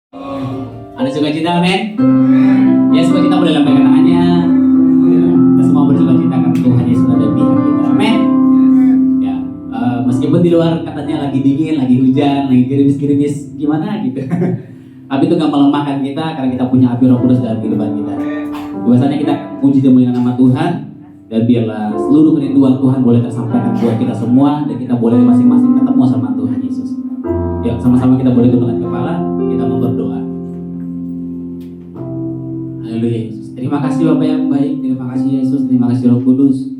Ada sukacita, amin? Ya, sukacita boleh lambaikan tangannya. Kita semua bersukacita karena Tuhan Yesus ada di pihak kita, amin? Ya, meskipun di luar katanya lagi dingin, lagi hujan, lagi gerimis-gerimis gimana gitu. Tapi itu gak melemahkan kita karena kita punya api Roh Kudus dalam kehidupan kita. Biasanya kita puji dan muliakan nama Tuhan, dan biarlah seluruh kerinduan Tuhan boleh tersampaikan buat kita semua, dan kita boleh masing-masing ketemu sama Tuhan Yesus. Ya, sama-sama kita boleh tundukkan kepala, kita mau berdoa. Haleluya Yesus. Terima kasih Bapa yang baik, terima kasih Yesus, terima kasih Roh Kudus.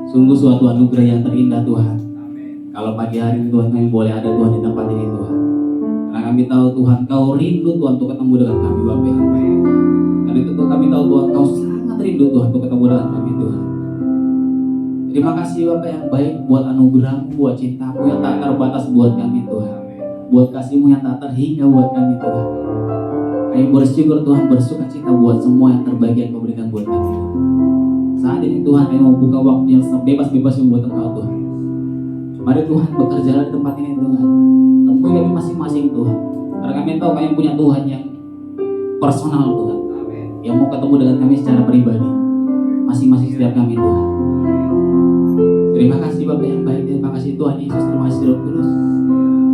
Sungguh suatu anugerah yang terindah Tuhan. Amin. Kalau pagi hari ini Tuhan kami boleh ada Tuhan di tempat ini Tuhan. Karena kami tahu Tuhan Kau rindu Tuhan untuk ketemu dengan kami Bapa yang baik. Karena itu Tuhan kami tahu Tuhan Kau sangat rindu Tuhan untuk ketemu dengan kami Tuhan. Terima kasih Bapa yang baik buat anugerah-Mu, buat cinta-Mu yang tak terbatas buat kami Tuhan. Buat kasih-Mu yang tak terhingga buat kami Tuhan. Kami bersyukur Tuhan, bersukacita buat semua yang terbaik yang Kau berikan buat kami Tuhan. Saat ini Tuhan kami mau buka waktu yang sebebas-bebasnya buat Engkau Tuhan. Mari Tuhan bekerja di tempat ini Tuhan. Temui kami masing-masing Tuhan. Karena kami tahu kami punya Tuhan yang personal Tuhan. Yang mau ketemu dengan kami secara pribadi. Masing-masing setiap kami Tuhan. Terima kasih Bapa yang baik, terima kasih Tuhan Yesus, terima kasih Roh Kudus.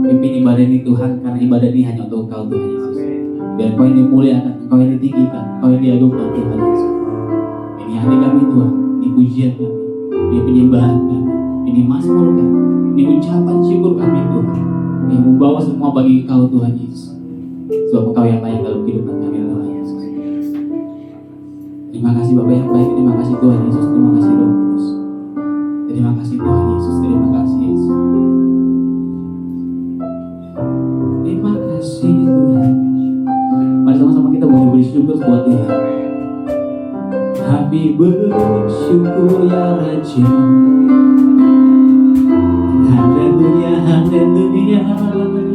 Pimpin ibadah ini Tuhan, karena ibadah ini hanya untuk Engkau Tuhan Yesus. Biar Kau yang dimuliakan, Kau yang ditinggikan, Kau yang diagungkan Tuhan Yesus. Ini hati kami Tuhan, ini pujian kami, ini penyembahan kami, ini mazmur kami, ini ucapan syukur kami Tuhan. Yang membawa semua bagi Kau Tuhan Yesus. Sebab Kau yang layak dalam kehidupan kami Tuhan Yesus. Terima kasih Bapa yang baik, terima kasih Tuhan Yesus, terima kasih Roh Kudus. Terima kasih Tuhan Yesus, terima kasih Yesus. Terima kasih Tuhan. Mari sama-sama kita boleh bersyukur buat Tuhan. Kami bersyukur ya Raja. Haleluya, haleluya. Haleluya.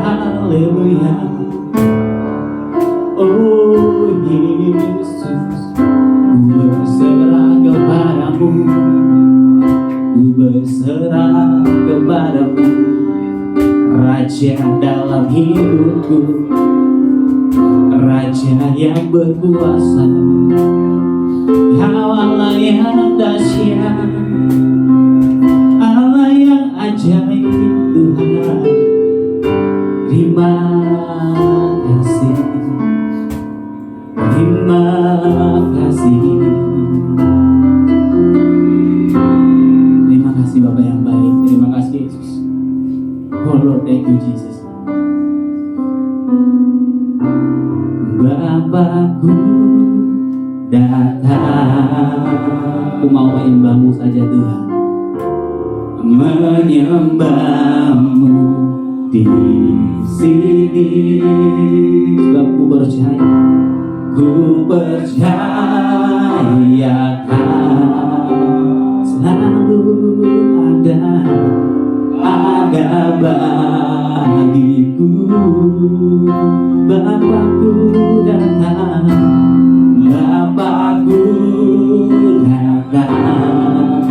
Haleluya. Oh Yesus, ku berserah kepadamu, ku berserah kepadamu, Raja dalam hidupku, Raja yang berkuasa, Kau Allah yang dahsyat, Allah yang ajaib Tuhan. Terima kasih, terima kasih. Terima kasih Bapa yang baik, terima kasih Yesus. Oh Lord, thank you Jesus. Bapakku datang, aku mau menyembah-Mu saja Tuhan, menyembah-Mu di sini. Sebab ku percaya, ku percaya Kau selalu ada bagiku. Bapakku datang, Bapakku datang,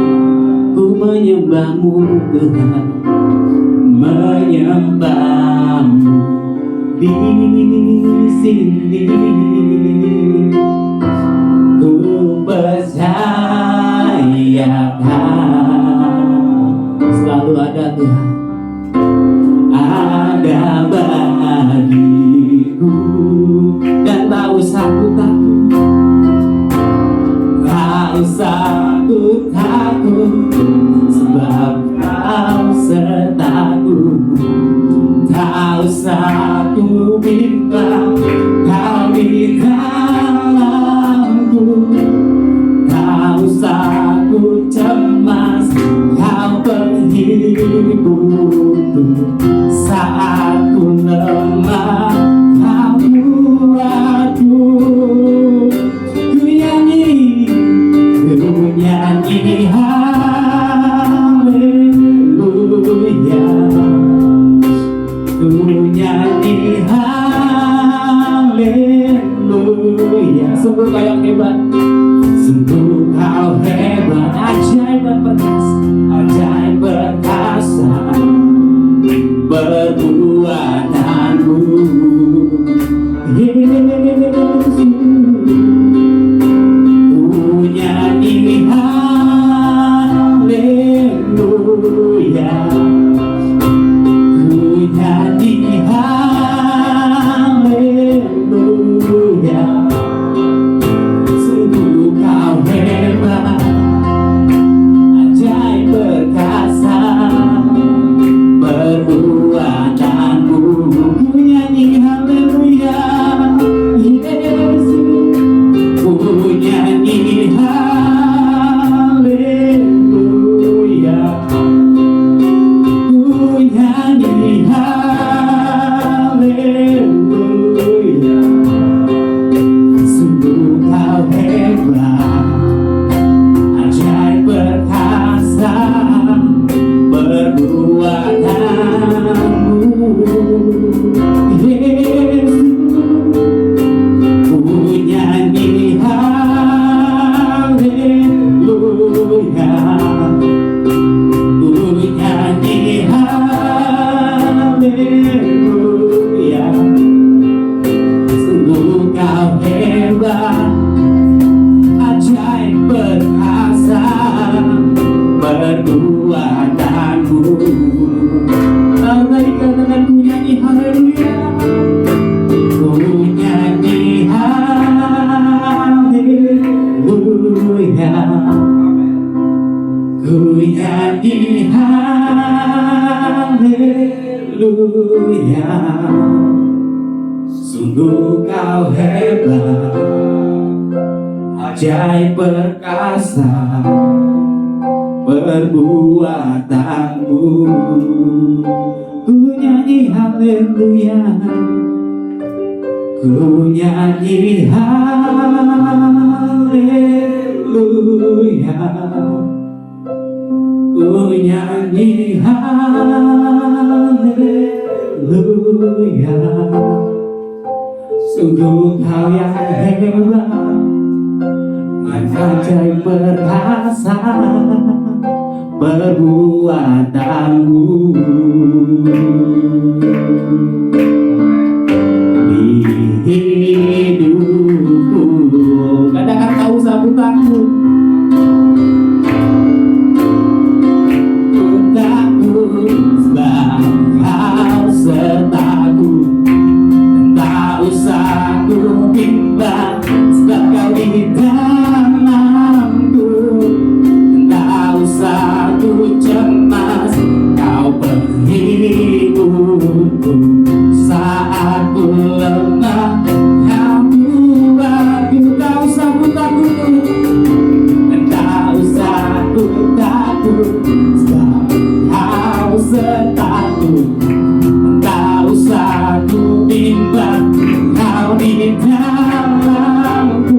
ku menyembah-Mu Tuhan, menyembah-Mu di sini. Ku percaya Kau selalu ada Tuhan, ada bagiku. Dan tak usah ku takut, tak usah ku takut, sebab Kau sertaku. Tak usah ku minta, Kau di dalamku. Tak usah ku cemas, Kau penghiburku. Saat ku lemah, Kau kuatku. Ku nyanyi haleluya. Ku nyanyi haleluya. Sungguh Kau yang hebat, sungguh Kau hebat, ajaib dan Haleluya, sungguh kau hebat, ajaib perkasa perbuatanmu. Ku nyanyi haleluya, ku nyanyi haleluya, ku nyanyi haleluya. Sungguh kau yang hebat, yang ajaib perkasa perbuatanmu. Di hidupku katakan kau sambutanku, ku takut sebab kau sertaku, tak usah ku bimbang sebab kau di dalamku, tak usah ku cemas, kau penghiburku saat ku lemah, kau kuatku, tak usah ku takut, tak usah ku takut sebab kau sertaku, tak usah ku bimbang, kau di dalamku,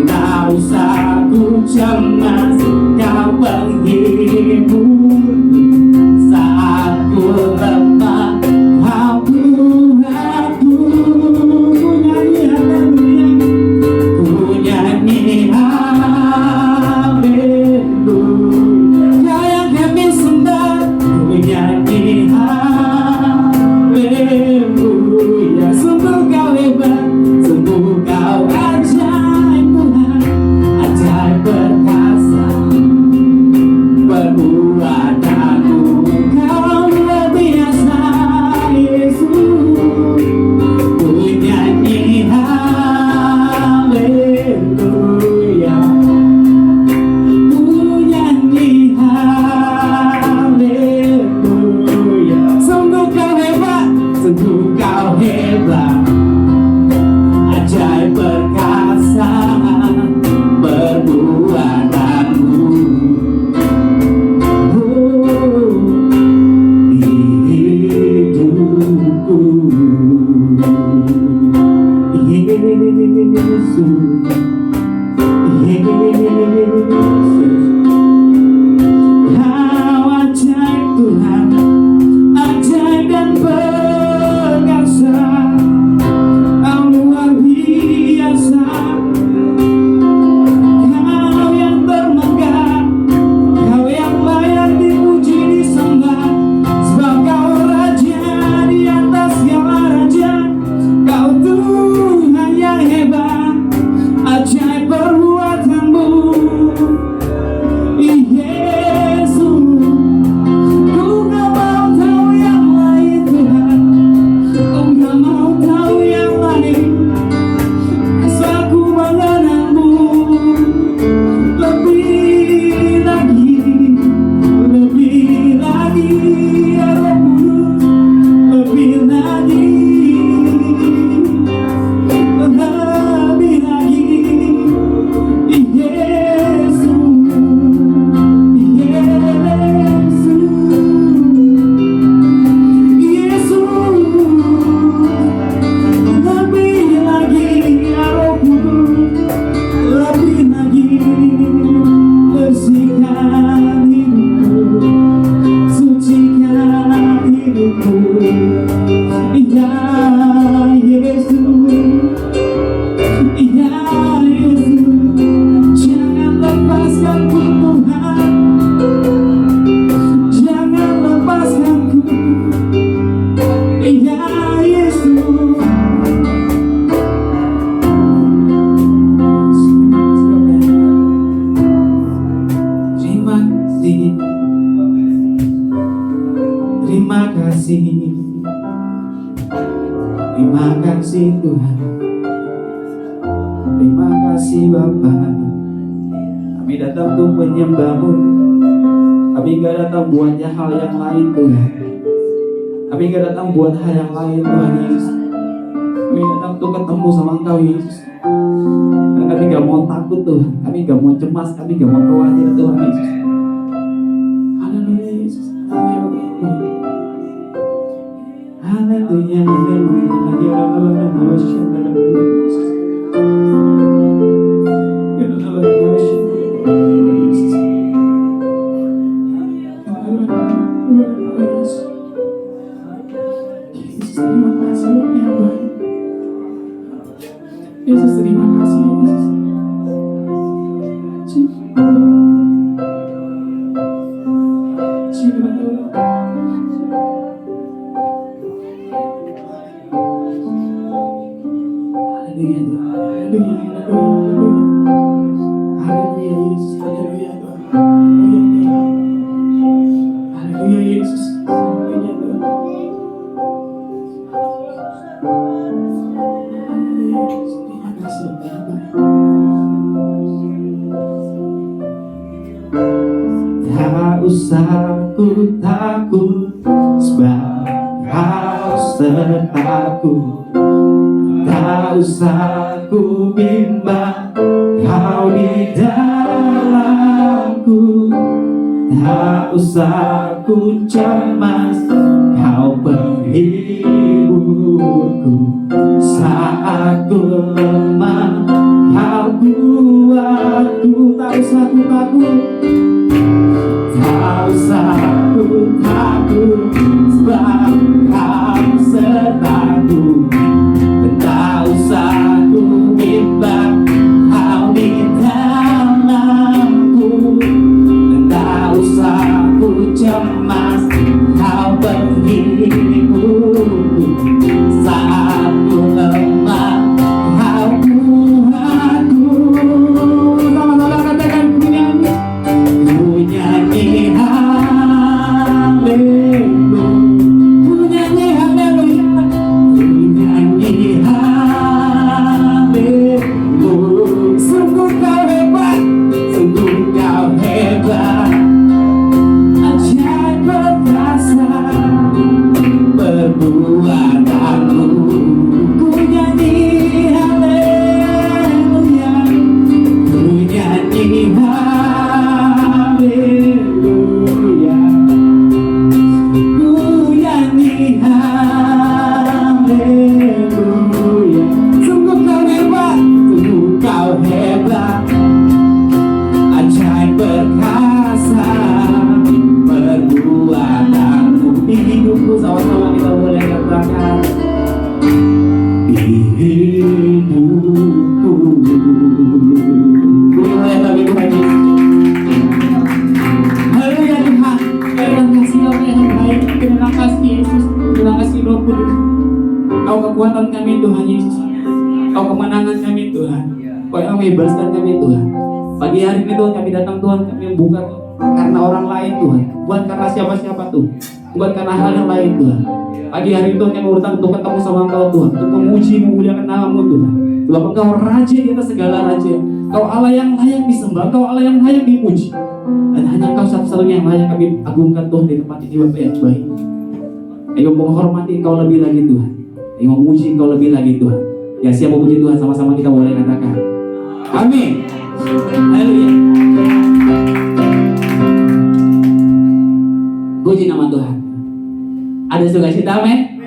tak usah ku cemas, kau penghibur saat ku lemah, kau kuatku. Ku nyanyi haleluya, ku nyanyi haleluya, kau yang kami sembah, ku nyanyi haleluya. Sungguh kau hebat, sungguh kau ajaib Tuhan, ajaib perkasa perbuatanmu. Kau luar biasa Yesus, ku nyanyi haleluya, ku nyanyi haleluya. Sungguh kau hebat, sungguh kau hebat, ajaib perkasa perbuatanmu. Di hidupku Yesus, Yesus, kau ajaib Tuhan, ajaib dan perkasa, kau luar biasa, kau yang termegah, kau yang layak dipuji disembah, sebab kau raja di atas segala raja, kau Tuhan yang hebat, ajaib perbuatanmu. Yesus, ku gak mau tahu yang lain Tuhan, ku gak mau tahu yang lain, asal ku mengenalmu lebih lagi, lebih lagi, ya Roh Kudus, lebih lagi, lebih lagi. Yesus, Yesus, lebih lagi, ya Roh Kudus, lebih lagi. Bersihkan hidupku, sucikan hidupku, ya Yesus, ya Yesus. Jangan lepaskanku Tuhan, jangan lepaskanku, ya Yesus. Terima kasih, terima kasih, terima kasih Tuhan, terima kasih Bapa. Kami datang untuk menyembah-Mu, kami gak datang buatnya hal yang lain Tuhan. Kami gak datang buat hal yang lain Tuhan Yesus. Kami datang untuk ketemu sama Engkau Yesus. Karena kami gak mau takut Tuhan, kami gak mau cemas, kami gak mau khawatir Tuhan Yesus. Haleluya Yesus. Haleluya, haleluya, Yesus, terima kasih Yesus. Tak usah ku takut, sebab Kau sertaku. Tak usah ku bimbang, Kau di dalamku. Tak usah ku cemas, Kau penghiburku. Saat ku lemah, Kau kuatku. Tak usah ku takut, tak usah ku takut, sebab Kau sertaku. Tak usah ku bimbang, Kau di dalamku. Tak usah ku cemas, Kau penghiburku. Saat ku lemah, Kau kuatku. Sama-sama katakan ku nyanyi. Ku nyanyi haleluya. Ku nyanyi haleluya. Ku nyanyi haleluya. Sungguh Kau hebat, sungguh Kau hebat. Ajaib perkasa perbuatanmu. Ku nyanyi haleluya. Ku nyanyi haleluya. Ku nyanyi haleluya. Sungguh Kau hebat, sungguh Kau hebat. Ajaib perkasa perbuatanmu. Di hidupku, sama-sama kita boleh katakan. Di hidupku. Boleh bagi Tuhan Yesus. Haleluya Tuhan. Terima kasih Bapa yang baik. Terima kasih Yesus. Terima kasih Roh Kudus. Kau kekuatan kami Tuhan Yesus. Kau kemenangan kami Tuhan. Kau yang membebaskan kami Tuhan. Pagi hari ini Tuhan kami datang Tuhan, kami bukan karena orang lain Tuhan, bukan karena siapa-siapa Tuhan, bukan karena hal yang lain Tuhan. Pagi hari ini Tuhan kami datang untuk ketemu sama Engkau Tuhan, untuk memuji memuliakan nama-Mu Tuhan. Sebab Engkau Raja di atas segala raja. Kau Allah yang layak disembah, Kau Allah yang layak dipuji. Dan hanya Engkau satu-satunya yang layak kami agungkan Tuhan di tempat ini Bapa yang baik. Ayo menghormati Engkau lebih lagi Tuhan. Ayo memuji Engkau lebih lagi Tuhan. Ya siap memuji Tuhan, sama-sama kita boleh katakan. Amin. Haleluya. Puji nama Tuhan. Ada sukacita, men?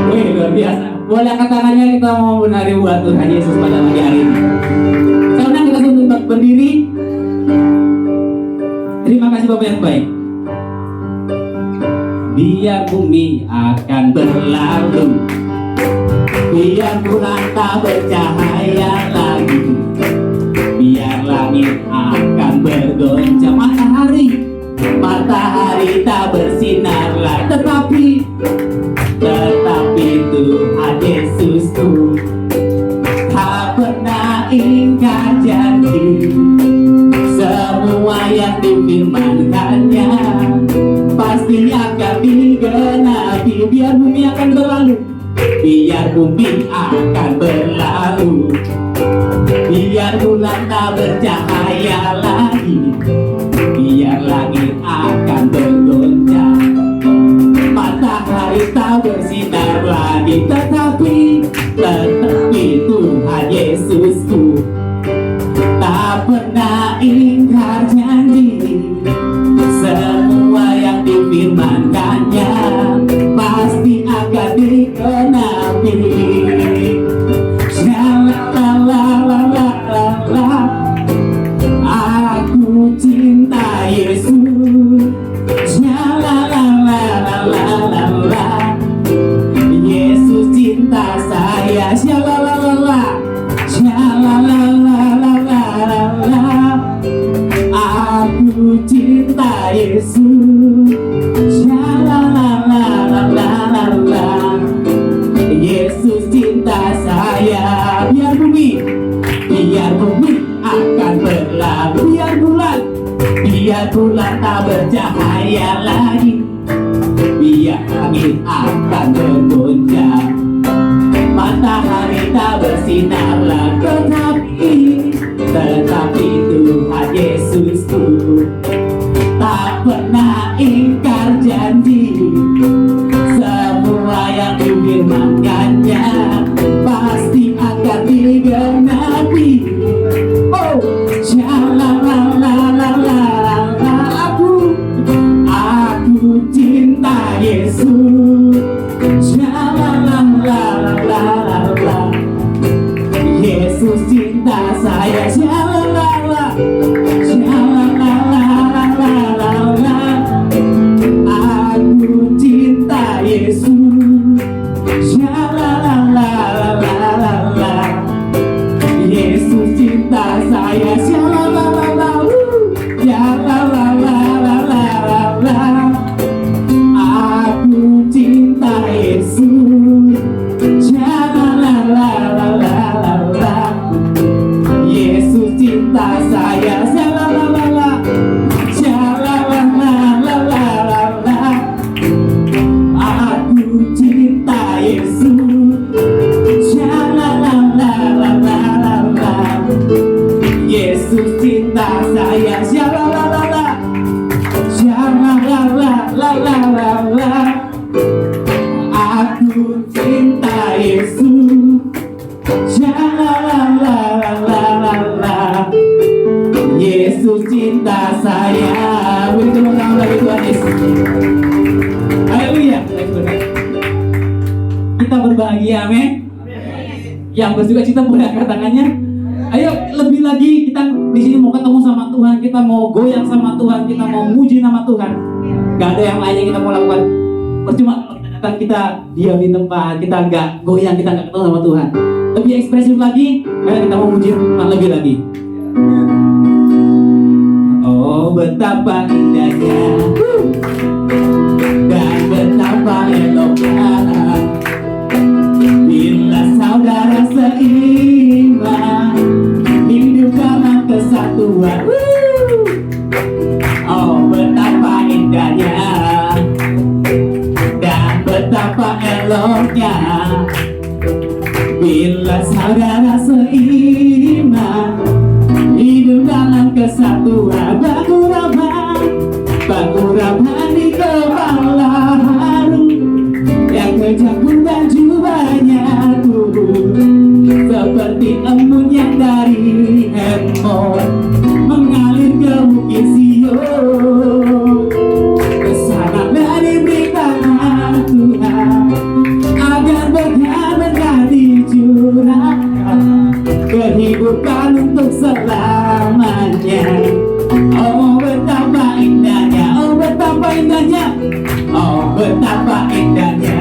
Wih, luar biasa. Boleh angkat tangannya, kita mau menari buat Tuhan Yesus pada pagi hari ini. Sekarang kita sempat berdiri. Terima kasih Bapak yang baik. Biar bumi akan berlalu, biar bulan tak bercahaya lagi, biar langit akan bergoncang, matahari tak bersinar lagi, tetapi Tuhan Yesusku tak pernah ingkar janji. Semua yang difirmankannya pasti akan digenapi. Biar bumi akan berlalu, biar bumi akan berlalu, biar bulan tak bercahaya lagi, biar langit akan bergoncang, matahari matahari tak bersinar lagi, tetapi Tuhan Yesusku tak pernah ingkar janji. Semua yang difirmankannya pasti akan digenapi. Aku cinta Yesus. Yesus cinta saya. Aku cinta Yesus. Yesus cinta saya. Biar bumi akan berlalu, biar bulan tak bercahaya lagi, biar langit akan bergoncang, matahari tak bersinar lagi, tetapi Tuhan Yesusku tak pernah ingkar janji. Semua yang difirmankannya pasti akan digenapi. Oh, aku cinta Yesus. Yesus cinta saya. Aku cinta Yesus. Yesus cinta saya. Aku cinta Yesus. Yesus cinta saya. Aku cinta Yesus. Yesus cinta saya. Aku cinta Yesus. Yesus cinta saya. Beri tepuk tangan bagi Tuhan Yesus. Haleluya. Kita berbahagia, amin. Yang bersuka cita boleh angkat tangannya. Ayo lebih lagi, kita di sini mau ketemu sama Tuhan, kita mau goyang sama Tuhan, kita mau muji nama Tuhan. Gak ada yang lain yang kita mau lakukan. Percuma kalau kita datang, kita diam di tempat, kita gak goyang, kita gak ketemu sama Tuhan. Lebih ekspresif lagi, ayo kita mau muji Tuhan lebih lagi. Oh, betapa indahnya dan betapa eloknya bila saudara seiman hidup dalam kesatuan. Oh, betapa indahnya dan betapa eloknya bila saudara seiman hidup dalam kesatuan. Baku-raban di kepala harum, yang kejam dan jubahnya turun seperti embun yang dari Hermon mengalir ke Bukit Sion. Kesanalah diberitakan Tuhan agar benar-benar curahkan kehidupan untuk selamanya. Oh, betapa indahnya, oh betapa indahnya, oh betapa indahnya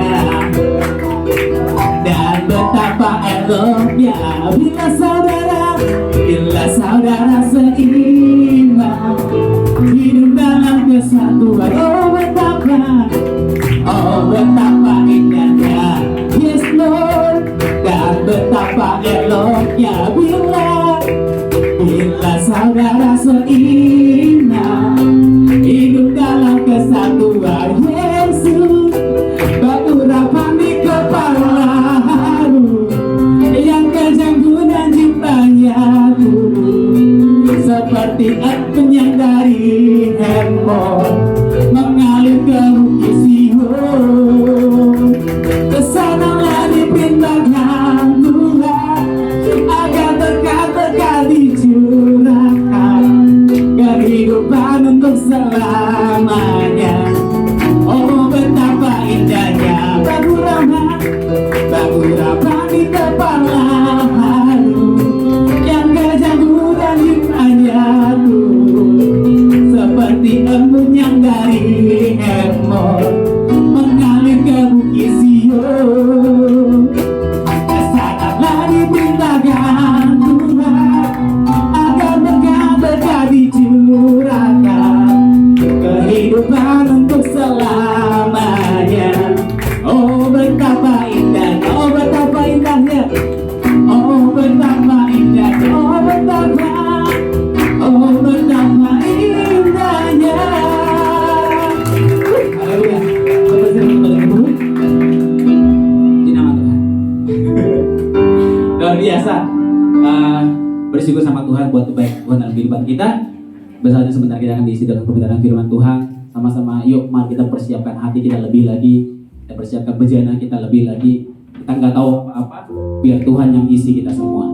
Tuhan kita. Bersama sebentar kita akan diisi dalam pembicaraan firman Tuhan. Sama-sama yuk mari kita persiapkan hati kita lebih lagi. Kita persiapkan bejana kita lebih lagi. Kita nggak tahu apa-apa, biar Tuhan yang isi kita semua.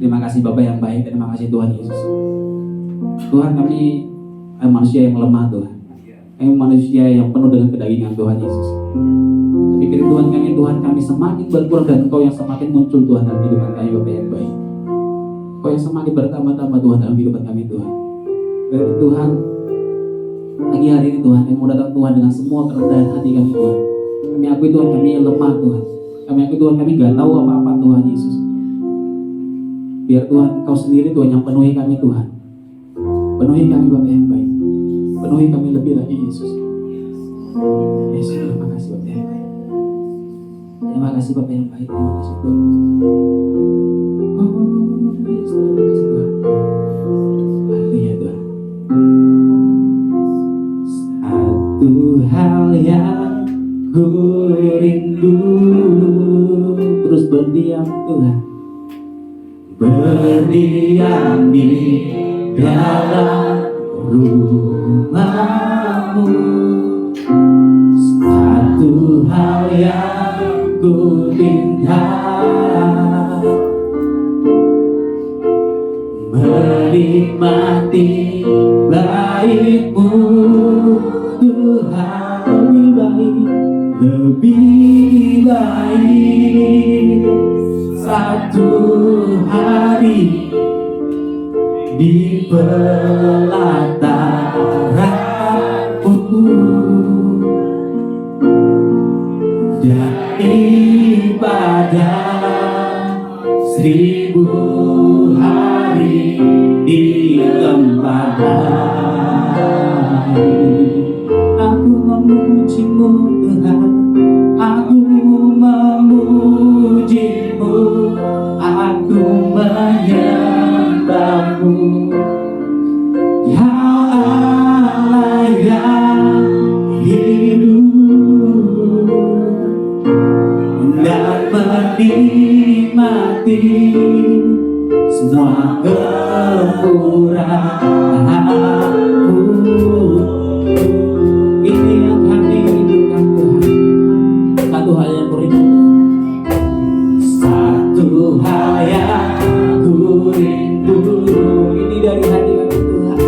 Terima kasih Bapa yang baik, terima kasih Tuhan Yesus. Tuhan, kami manusia yang lemah Tuhan. Kami manusia yang penuh dengan kedagingan Tuhan Yesus. Tapi Tuhan kami semakin berkurang dan Engkau yang semakin muncul Tuhan dalam kehidupan kami Bapa yang baik. Engkau yang semakin bertambah-tambah Tuhan dalam kehidupan kami Tuhan. Berarti Tuhan, pagi hari ini Tuhan, yang mau datang Tuhan dengan semua kerendahan hati kami Tuhan. Kami akui Tuhan, kami lemah Tuhan. Kami akui Tuhan, kami gak tahu apa-apa Tuhan Yesus. Biar Tuhan, Kau sendiri Tuhan yang penuhi kami Tuhan. Penuhi kami Bapa yang baik. Penuhi kami lebih lagi Yesus. Yesus, terima kasih Bapa yang baik. Terima kasih Bapa yang baik. Terima kasih Tuhan. Oh Yesus, terima kasih Tuhan. Haleluya Tuhan. Satu hal yang ku rindu, terus berdiam Tuhan, berdiam di dalam rumah-Mu. Satu hal yang ku minta, menikmati baik-Mu Tuhan. Lebih baik satu hari di pelataran-Mu daripada 1000 hari di tempat lain. Aku memuji-Mu Tuhan, aku memuji-Mu, aku menyembah-Mu. Kau Allah yang hidup dan menikmati semua kemurahan-Mu. Ini yang kami rindukan Tuhan. Satu hal yang ku rindu, satu hal yang ku rindu. Ini dari hati kami Tuhan.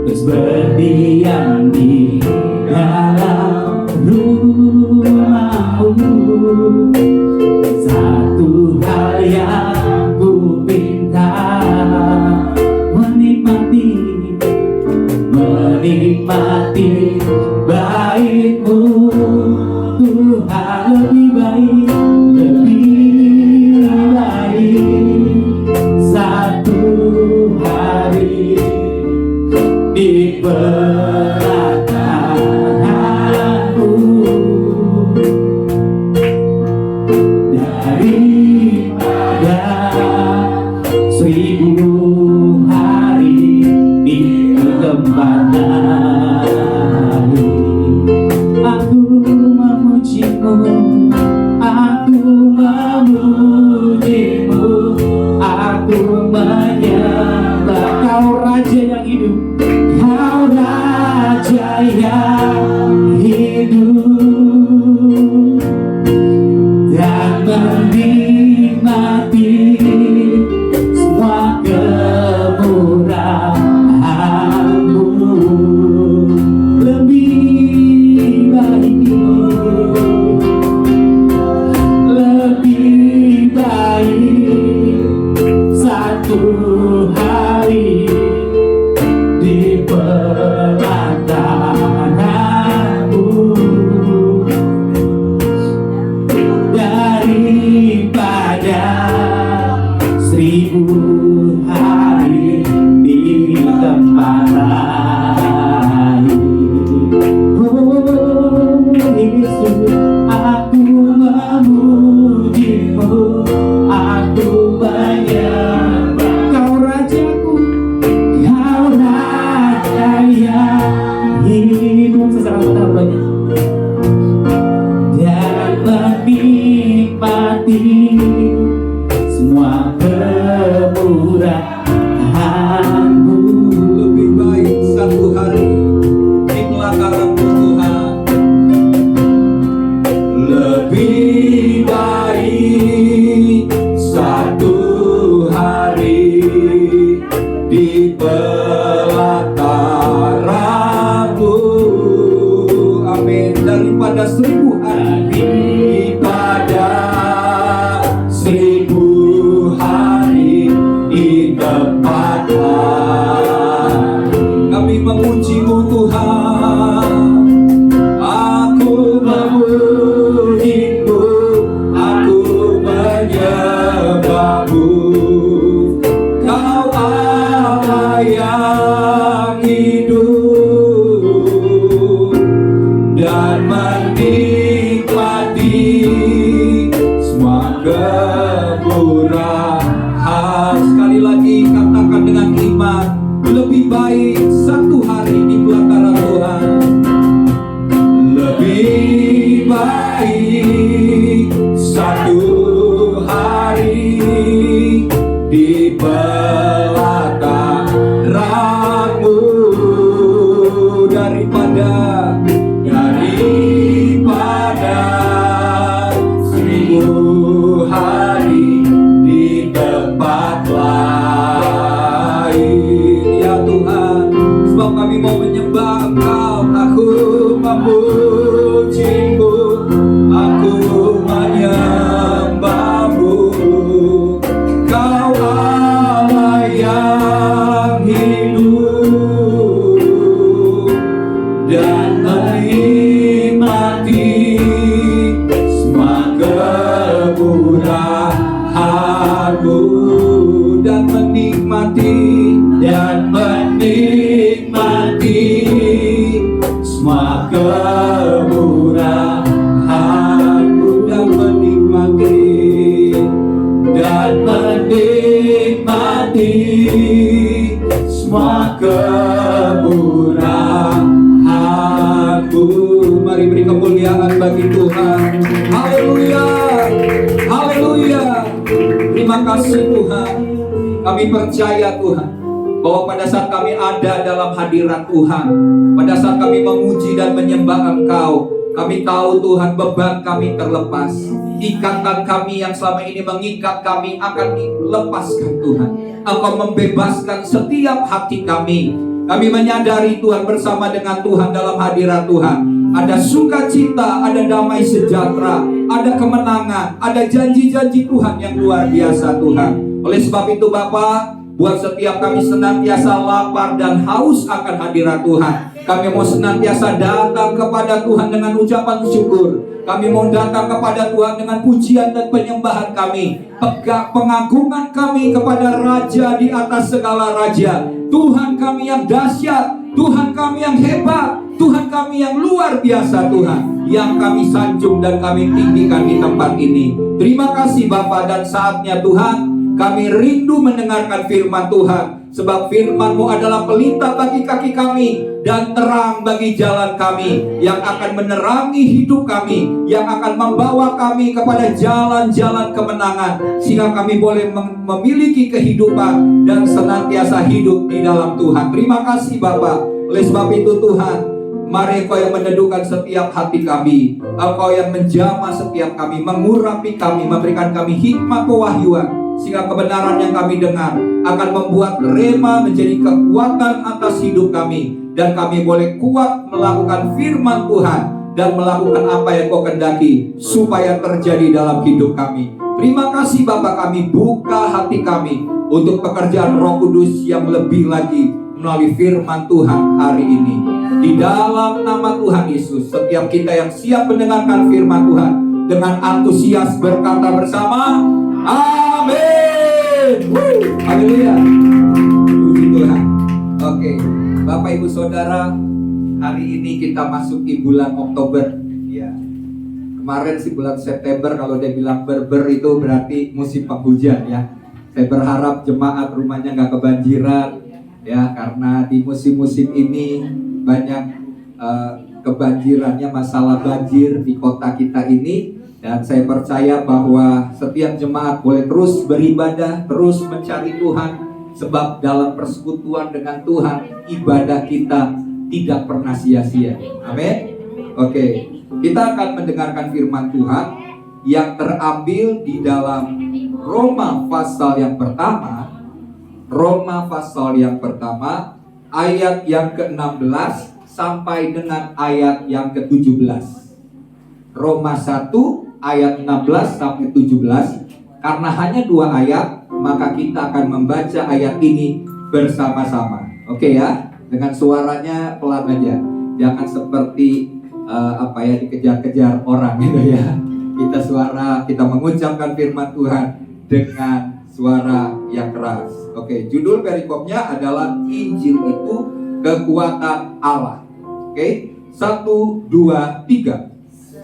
Terus berdiam di dalam rumah-Mu. Satu hal yang ku minta, menikmati baik-Mu Tuhan. Lebih baik satu hari di pelataran-Mu daripada 1000 hari di tempat lain. Aku memuji-Mu, aku memuji-Mu, aku menyembah. Kau Raja yang hidup, Kau Raja yang hidup dan menikmati semua kemurahan-Mu. Lebih baik daripada 1000 hari. Daripada 1000 hari di tempat kami memuji-Mu Tuhan. aku memuji-Mu, aku menyembah-Mu. Kau Allah yang hidup dan menikmati semua kemurahan. Sekali lagi katakan dengan iman, lebih baik 1 hari di pelataran Tuhan. Lebih baik 1 hari di pelataran-Mu daripada 1000 hari di tempat lain. ya Tuhan, sebab kami mau menyembah Engkau. Aku memuji-Mu, aku menyembah-Mu. Kau Allah yang hidup dan menikmati semua kemurahan-Mu dan menikmati semua kemurahan-Mu dan menikmati semua kemurahan-Mu. Mari beri kemuliaan bagi Tuhan. Haleluya, haleluya. Terima kasih Tuhan. Kami percaya Tuhan, bahwa pada saat kami ada dalam hadirat Tuhan, pada saat kami memuji dan menyembah Engkau, kami tahu Tuhan beban kami terlepas. Ikatan kami yang selama ini mengikat kami akan dilepaskan Tuhan. Engkau membebaskan setiap hati kami. Kami menyadari Tuhan, bersama dengan Tuhan dalam hadirat Tuhan ada sukacita, ada damai sejahtera, ada kemenangan, ada janji-janji Tuhan yang luar biasa Tuhan. Oleh sebab itu Bapa, buat setiap kami senantiasa lapar dan haus akan hadirat Tuhan. Kami mau senantiasa datang kepada Tuhan dengan ucapan syukur. Kami mau datang kepada Tuhan dengan pujian dan penyembahan kami. Pengagungan kami kepada Raja di atas segala raja. Tuhan kami yang dahsyat, Tuhan kami yang hebat, Tuhan kami yang luar biasa Tuhan, yang kami sanjung dan kami tinggikan di tempat ini. Terima kasih Bapa, dan saatnya Tuhan kami rindu mendengarkan firman Tuhan. Sebab firman-Mu adalah pelita bagi kaki kami dan terang bagi jalan kami, yang akan menerangi hidup kami, yang akan membawa kami kepada jalan-jalan kemenangan, sehingga kami boleh memiliki kehidupan dan senantiasa hidup di dalam Tuhan. Terima kasih Bapa. Oleh sebab itu Tuhan, mari Engkau yang meneduhkan setiap hati kami, Engkau yang menjamah setiap kami, mengurapi kami, memberikan kami hikmat pewahyuan, sehingga kebenaran yang kami dengar akan membuat rema menjadi kekuatan atas hidup kami, dan kami boleh kuat melakukan firman Tuhan dan melakukan apa yang Kau kehendaki supaya terjadi dalam hidup kami. Terima kasih Bapa, kami buka hati kami untuk pekerjaan Roh Kudus yang lebih lagi melalui firman Tuhan hari ini. Di dalam nama Tuhan Yesus, setiap kita yang siap mendengarkan firman Tuhan dengan antusias berkata bersama, amin. Haleluya. Puji Tuhan. Oke, Bapak Ibu Saudara, hari ini kita masuk di bulan Oktober. Ya. Kemarin sih bulan September, kalau dia bilang berber itu berarti musim penghujan ya. Saya berharap jemaat rumahnya nggak kebanjiran ya, karena di musim-musim ini banyak kebanjirannya, masalah banjir di kota kita ini. Dan saya percaya bahwa setiap jemaat boleh terus beribadah, terus mencari Tuhan, sebab dalam persekutuan dengan Tuhan, ibadah kita tidak pernah sia-sia. Amin. Oke, kita akan mendengarkan firman Tuhan yang terambil di dalam Roma pasal yang pertama, ayat yang ke-16 sampai dengan ayat yang ke-17. Roma 1 ayat 16 sampai 17. Karena hanya 2 ayat, maka kita akan membaca ayat ini bersama-sama. Oke ya, dengan suaranya pelan aja. Jangan seperti dikejar-kejar orang gitu ya. Kita mengucapkan firman Tuhan dengan suara yang keras. Oke, judul perikopnya adalah Injil itu kekuatan Allah. Oke, 1, 2, 3.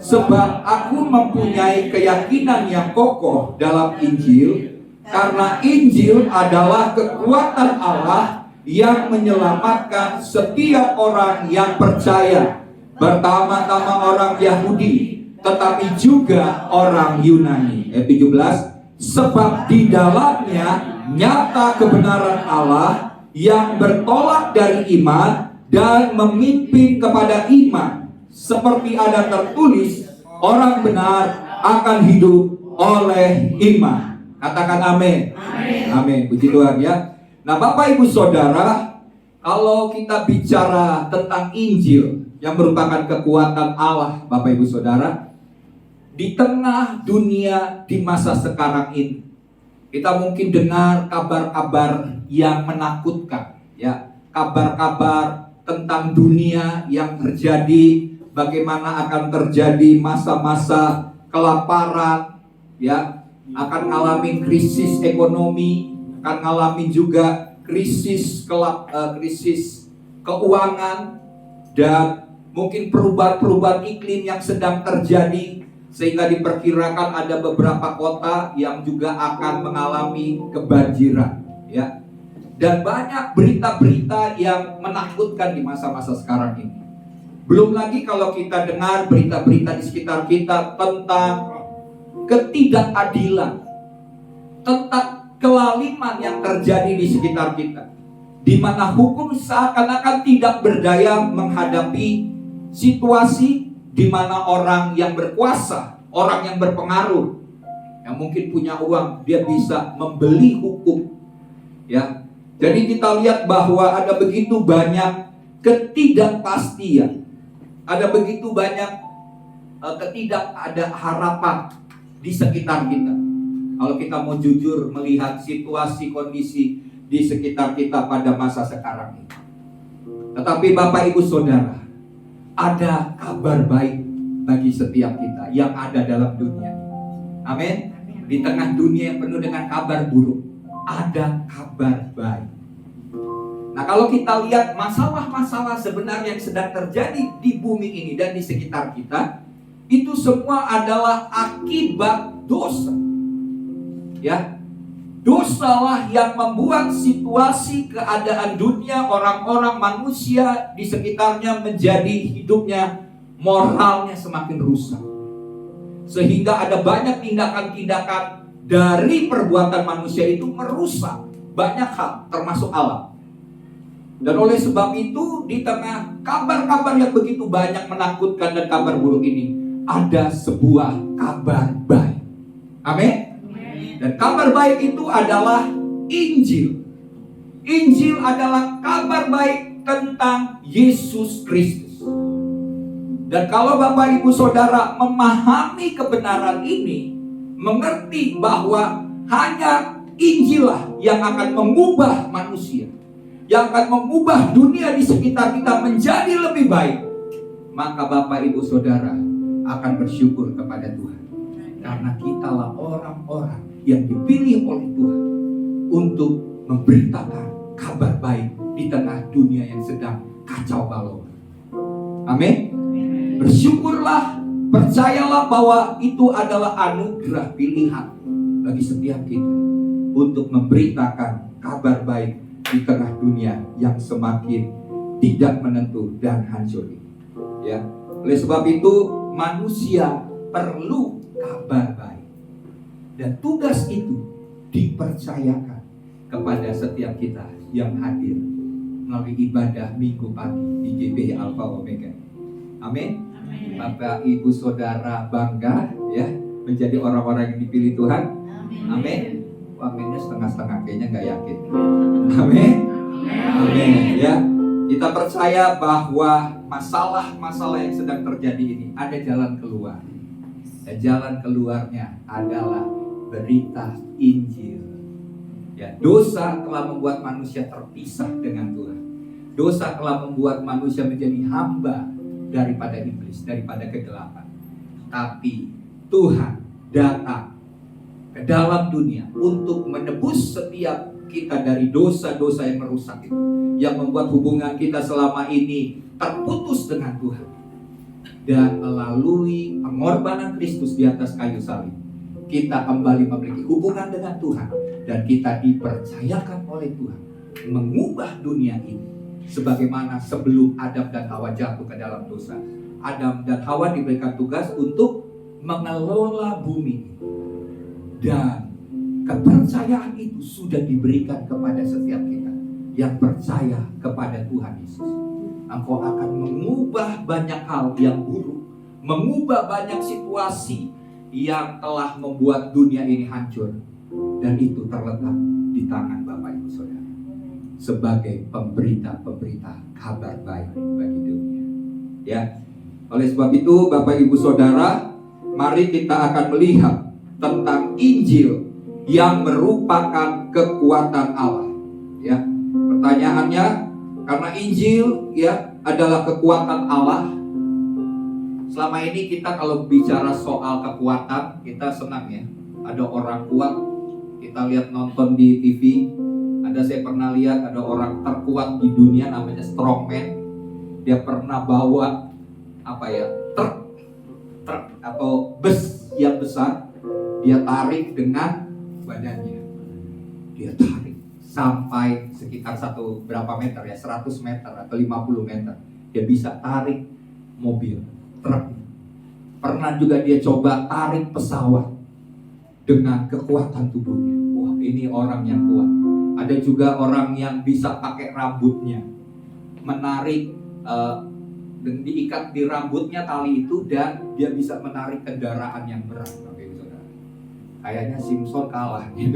Sebab aku mempunyai keyakinan yang kokoh dalam Injil, karena Injil adalah kekuatan Allah yang menyelamatkan setiap orang yang percaya, pertama-tama orang Yahudi, tetapi juga orang Yunani. Ayat 17. Sebab di dalamnya nyata kebenaran Allah yang bertolak dari iman dan memimpin kepada iman. Seperti ada tertulis, orang benar akan hidup oleh iman. Katakan amin. Amin. Puji Tuhan ya. Nah, Bapak Ibu Saudara, kalau kita bicara tentang Injil yang merupakan kekuatan Allah, Bapak Ibu Saudara, di tengah dunia di masa sekarang ini, kita mungkin dengar kabar-kabar yang menakutkan, ya, kabar-kabar tentang dunia yang terjadi, bagaimana akan terjadi masa-masa kelaparan, ya, akan mengalami krisis ekonomi, akan mengalami juga krisis keuangan, dan mungkin perubahan-perubahan iklim yang sedang terjadi, sehingga diperkirakan ada beberapa kota yang juga akan mengalami kebanjiran, ya. Dan banyak berita-berita yang menakutkan di masa-masa sekarang ini. Belum lagi kalau kita dengar berita-berita di sekitar kita tentang ketidakadilan, tentang kelaliman yang terjadi di sekitar kita, di mana hukum seakan-akan tidak berdaya menghadapi situasi di mana orang yang berkuasa, orang yang berpengaruh, yang mungkin punya uang, dia bisa membeli hukum, ya. Jadi kita lihat bahwa ada begitu banyak ketidakpastian, ada begitu banyak ada harapan di sekitar kita. Kalau kita mau jujur melihat situasi kondisi di sekitar kita pada masa sekarang ini. Tetapi Bapak Ibu Saudara, ada kabar baik bagi setiap kita yang ada dalam dunia. Amin. Di tengah dunia yang penuh dengan kabar buruk, ada kabar baik. Nah, kalau kita lihat masalah-masalah sebenarnya yang sedang terjadi di bumi ini dan di sekitar kita, itu semua adalah akibat dosa. Ya. Dosalah yang membuat situasi keadaan dunia, orang-orang manusia di sekitarnya menjadi hidupnya, moralnya semakin rusak. Sehingga ada banyak tindakan-tindakan dari perbuatan manusia itu merusak banyak hal, termasuk alam. Dan oleh sebab itu, di tengah kabar-kabar yang begitu banyak menakutkan dan kabar buruk ini, ada sebuah kabar baik. Amin. Dan kabar baik itu adalah Injil. Injil adalah kabar baik tentang Yesus Kristus. Dan kalau Bapak Ibu Saudara memahami kebenaran ini, mengerti bahwa hanya Injil lah yang akan mengubah manusia, yang akan mengubah dunia di sekitar kita menjadi lebih baik, maka Bapak Ibu Saudara akan bersyukur kepada Tuhan. Karena kitalah orang-orang yang dipilih oleh Tuhan untuk memberitakan kabar baik di tengah dunia yang sedang kacau balau. Amin. Bersyukurlah, percayalah bahwa itu adalah anugerah pilihan bagi setiap kita untuk memberitakan kabar baik di tengah dunia yang semakin tidak menentu dan hancur ini. Ya, oleh sebab itu manusia perlu kabar baik. Dan tugas itu dipercayakan kepada setiap kita yang hadir melalui ibadah minggu pagi di GBI Alpha Omega. Amin. Bapak Ibu Saudara bangga ya menjadi orang-orang yang dipilih Tuhan. Amin. Aminnya setengah-setengah, kayaknya nggak yakin. Amin. Amin ya. Kita percaya bahwa masalah-masalah yang sedang terjadi ini ada jalan keluar. Dan jalan keluarnya adalah berita Injil. Ya, dosa telah membuat manusia terpisah dengan Tuhan. Dosa telah membuat manusia menjadi hamba daripada iblis, daripada kegelapan. Tapi Tuhan datang ke dalam dunia untuk menebus setiap kita dari dosa-dosa yang merusak itu, yang membuat hubungan kita selama ini terputus dengan Tuhan. Dan melalui pengorbanan Kristus di atas kayu salib, kita kembali memiliki hubungan dengan Tuhan. Dan kita dipercayakan oleh Tuhan mengubah dunia ini sebagaimana sebelum Adam dan Hawa jatuh ke dalam dosa. Adam dan Hawa diberikan tugas untuk mengelola bumi. Dan kepercayaan itu sudah diberikan kepada setiap kita yang percaya kepada Tuhan Yesus. Engkau akan mengubah banyak hal yang buruk, mengubah banyak situasi yang telah membuat dunia ini hancur. Dan itu terletak di tangan Bapak Ibu Saudara sebagai pemberita-pemberita kabar baik bagi dunia. Ya, oleh sebab itu Bapak Ibu Saudara, mari kita akan melihat tentang Injil yang merupakan kekuatan Allah. Ya, pertanyaannya, karena Injil ya adalah kekuatan Allah. Selama ini kita kalau bicara soal kekuatan, kita senang ya. Ada orang kuat, kita lihat nonton di TV. Saya pernah lihat ada orang terkuat di dunia namanya strongman. Dia pernah bawa truk atau bus yang besar. Dia tarik dengan badannya. Dia tarik sampai sekitar berapa meter ya, 100 meter atau 50 meter. Dia bisa tarik mobil, truk. Pernah juga dia coba tarik pesawat dengan kekuatan tubuhnya. Wah, ini orang yang kuat. Ada juga orang yang bisa pakai rambutnya, menarik dan diikat di rambutnya tali itu, dan dia bisa menarik kendaraan yang berat. Kayaknya Simpson kalah nih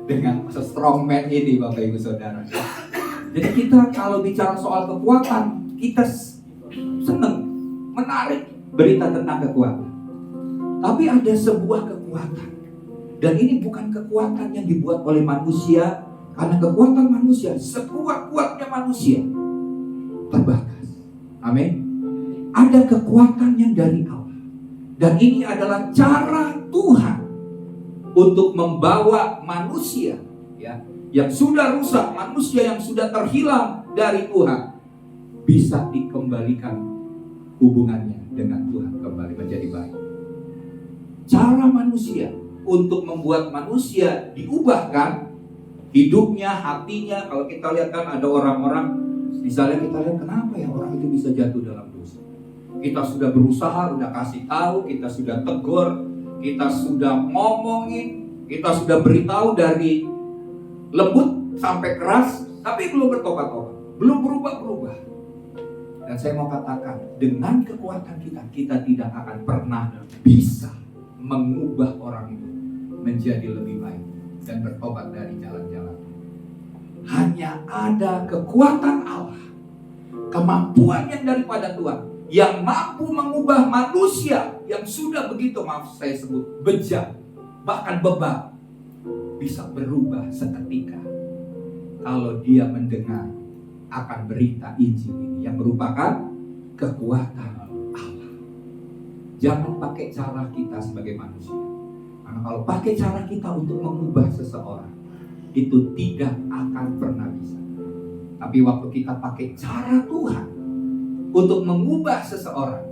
dengan strongman ini, Bapak Ibu Saudara. Jadi kita kalau bicara soal kekuatan, kita senang menarik berita tentang kekuatan. Tapi ada sebuah kekuatan, dan ini bukan kekuatan yang dibuat oleh manusia, karena kekuatan manusia, sekuat-kuatnya manusia, terbatas. Amin. Ada kekuatan yang dari Allah, dan ini adalah cara Tuhan untuk membawa manusia ya, yang sudah rusak, manusia yang sudah terhilang dari Tuhan, bisa dikembalikan hubungannya dengan Tuhan kembali menjadi baik. Cara manusia untuk membuat manusia diubahkan hidupnya, hatinya. Kalau kita lihat kan ada orang-orang, misalnya kita lihat kenapa ya orang itu bisa jatuh dalam dosa. Kita sudah berusaha, udah kasih tahu, kita sudah tegur, kita sudah ngomongin, kita sudah beritahu dari lembut sampai keras, tapi belum bertobat-tobat, belum berubah-berubah. Dan saya mau katakan, dengan kekuatan kita tidak akan pernah bisa mengubah orang itu menjadi lebih baik dan bertobat dari jalan-jalan. Hanya ada kekuatan Allah, kemampuan yang daripada Tuhan, yang mampu mengubah manusia yang sudah begitu, maaf saya sebut, bejat, bahkan bebal, bisa berubah seketika kalau dia mendengar akan berita Injil ini yang merupakan kekuatan Allah. Jangan pakai cara kita sebagai manusia, karena kalau pakai cara kita untuk mengubah seseorang, itu tidak akan pernah bisa. Tapi waktu kita pakai cara Tuhan untuk mengubah seseorang,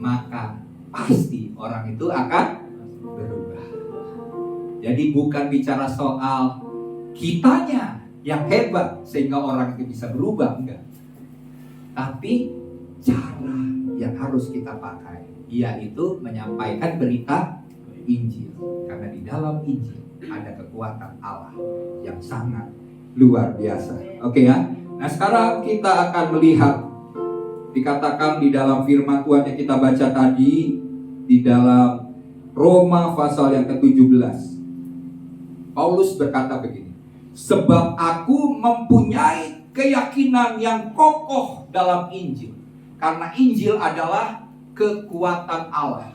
maka pasti orang itu akan berubah. Jadi bukan bicara soal kitanya yang hebat sehingga orang itu bisa berubah, enggak. Tapi cara yang harus kita pakai, yaitu menyampaikan berita Injil. Karena di dalam Injil ada kekuatan Allah yang sangat luar biasa. Oke ya. Nah sekarang kita akan melihat, dikatakan di dalam firman Tuhan yang kita baca tadi, di dalam Roma pasal yang ke-17. Paulus berkata begini, sebab aku mempunyai keyakinan yang kokoh dalam Injil. Karena Injil adalah kekuatan Allah.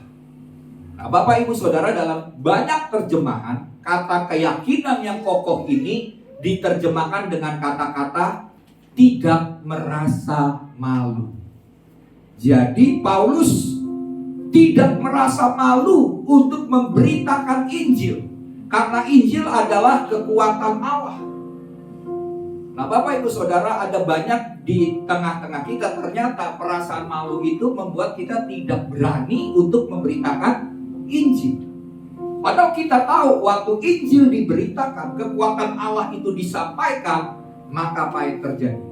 Nah, Bapak Ibu Saudara, dalam banyak terjemahan, kata keyakinan yang kokoh ini diterjemahkan dengan kata-kata tidak merasa malu. Jadi Paulus tidak merasa malu untuk memberitakan Injil, karena Injil adalah kekuatan Allah. Nah, Bapak Ibu Saudara, ada banyak di tengah-tengah kita ternyata perasaan malu itu membuat kita tidak berani untuk memberitakan Injil. Padahal kita tahu waktu Injil diberitakan, kekuatan Allah itu disampaikan, maka apa yang terjadi?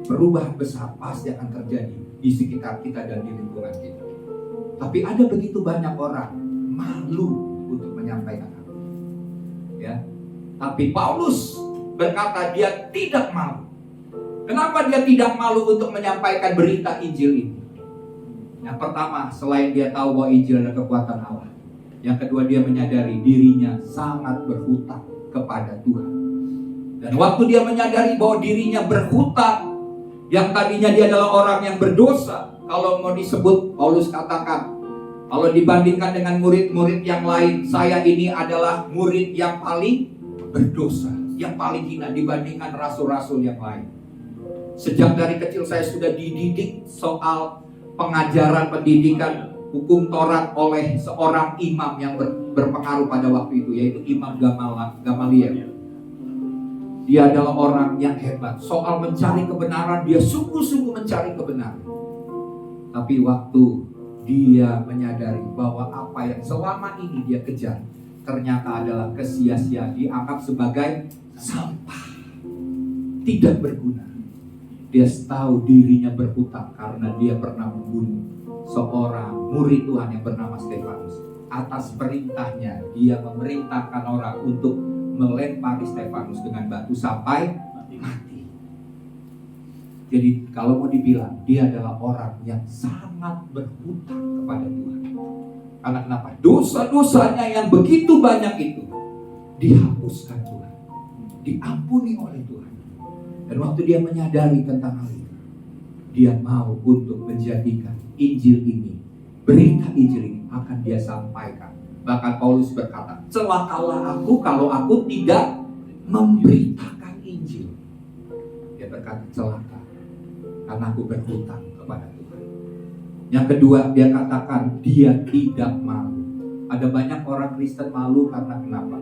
Perubahan besar pasti akan terjadi di sekitar kita dan di lingkungan kita. Tapi ada begitu banyak orang malu untuk menyampaikan hal. Ya. Tapi Paulus berkata dia tidak malu. Kenapa dia tidak malu untuk menyampaikan berita Injil ini? Yang pertama, selain dia tahu bahwa Injil adalah kekuatan Allah, yang kedua, dia menyadari dirinya sangat berhutang kepada Tuhan. Dan waktu dia menyadari bahwa dirinya berhutang, yang tadinya dia adalah orang yang berdosa, kalau mau disebut, Paulus katakan, kalau dibandingkan dengan murid-murid yang lain, saya ini adalah murid yang paling berdosa, yang paling hina dibandingkan rasul-rasul yang lain. Sejak dari kecil saya sudah dididik soal pengajaran pendidikan hukum Taurat oleh seorang imam yang berpengaruh pada waktu itu, yaitu Imam Gamaliel. Dia adalah orang yang hebat. Soal mencari kebenaran, dia sungguh-sungguh mencari kebenaran. Tapi waktu dia menyadari bahwa apa yang selama ini dia kejar ternyata adalah kesia-sia, dianggap sebagai sampah, tidak berguna. Dia tahu dirinya berhutang karena dia pernah membunuh seorang murid Tuhan yang bernama Stefanus. Atas perintahnya, dia memerintahkan orang untuk melempari Stefanus dengan batu sampai mati. Jadi kalau mau dibilang, dia adalah orang yang sangat berhutang kepada Tuhan. Karena kenapa? Dosa-dosanya yang begitu banyak itu dihapuskan Tuhan, diampuni oleh Tuhan. Dan waktu dia menyadari tentang hal itu, dia mau untuk menjadikan Injil ini, berita Injil ini akan dia sampaikan. Bahkan Paulus berkata, celakalah aku kalau aku tidak memberitakan Injil. Dia berkata celaka karena aku berhutang kepada Tuhan. Yang kedua, dia katakan dia tidak malu. Ada banyak orang Kristen malu karena kenapa?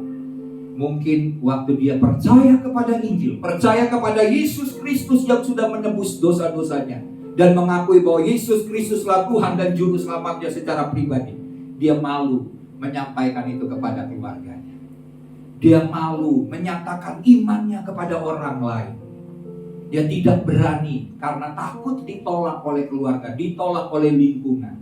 Mungkin waktu dia percaya kepada Injil, percaya kepada Yesus Kristus yang sudah menebus dosa-dosanya, dan mengakui bahwa Yesus Kristuslah Tuhan dan Juru Selamatnya secara pribadi, dia malu menyampaikan itu kepada keluarganya. Dia malu menyatakan imannya kepada orang lain. Dia tidak berani karena takut ditolak oleh keluarga, ditolak oleh lingkungan.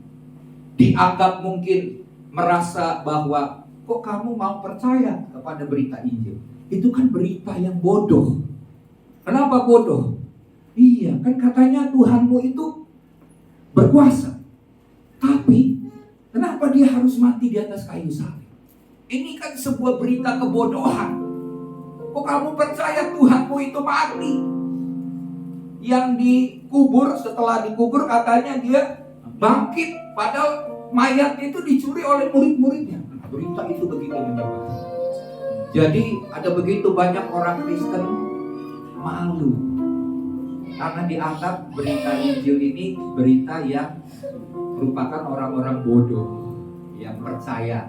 Dianggap mungkin merasa bahwa kok kamu mau percaya kepada berita Injil? Itu kan berita yang bodoh. Kenapa bodoh? Iya, kan katanya Tuhanmu itu berkuasa. Tapi kenapa dia harus mati di atas kayu salib? Ini kan sebuah berita kebodohan. Kok kamu percaya Tuhanmu itu mati? Yang dikubur, setelah dikubur katanya dia bangkit, padahal mayat itu dicuri oleh murid-muridnya. Berita itu begitu menyebar. Jadi ada begitu banyak orang Kristen malu karena dianggap berita Injil ini berita yang merupakan orang-orang bodoh yang percaya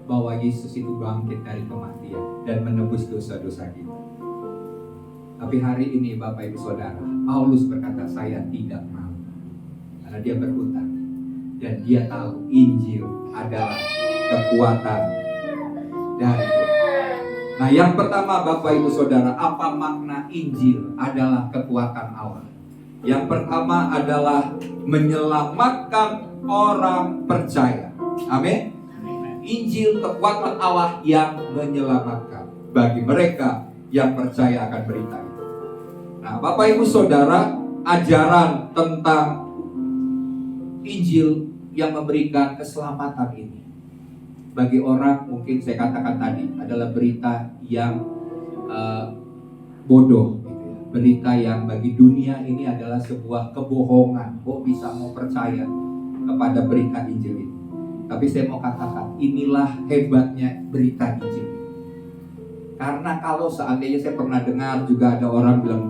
bahwa Yesus itu bangkit dari kematian dan menebus dosa-dosa kita. Tapi hari ini Bapak Ibu Saudara, Paulus berkata saya tidak malu karena dia berhutang dan dia tahu Injil adalah kekuatan dari Tuhan. Nah, yang pertama Bapak Ibu Saudara, apa makna Injil adalah kekuatan Allah? Yang pertama adalah menyelamatkan orang percaya. Amin. Injil kekuatan Allah yang menyelamatkan bagi mereka yang percaya akan berita itu. Nah, Bapak Ibu Saudara, ajaran tentang Injil yang memberikan keselamatan ini bagi orang, mungkin saya katakan tadi, adalah berita yang bodoh gitu ya. berita yang bagi dunia ini adalah sebuah kebohongan. Kok bisa mau percaya kepada berita Injil ini? Tapi saya mau katakan, inilah hebatnya berita Injil. Karena kalau seandainya saya pernah dengar juga ada orang bilang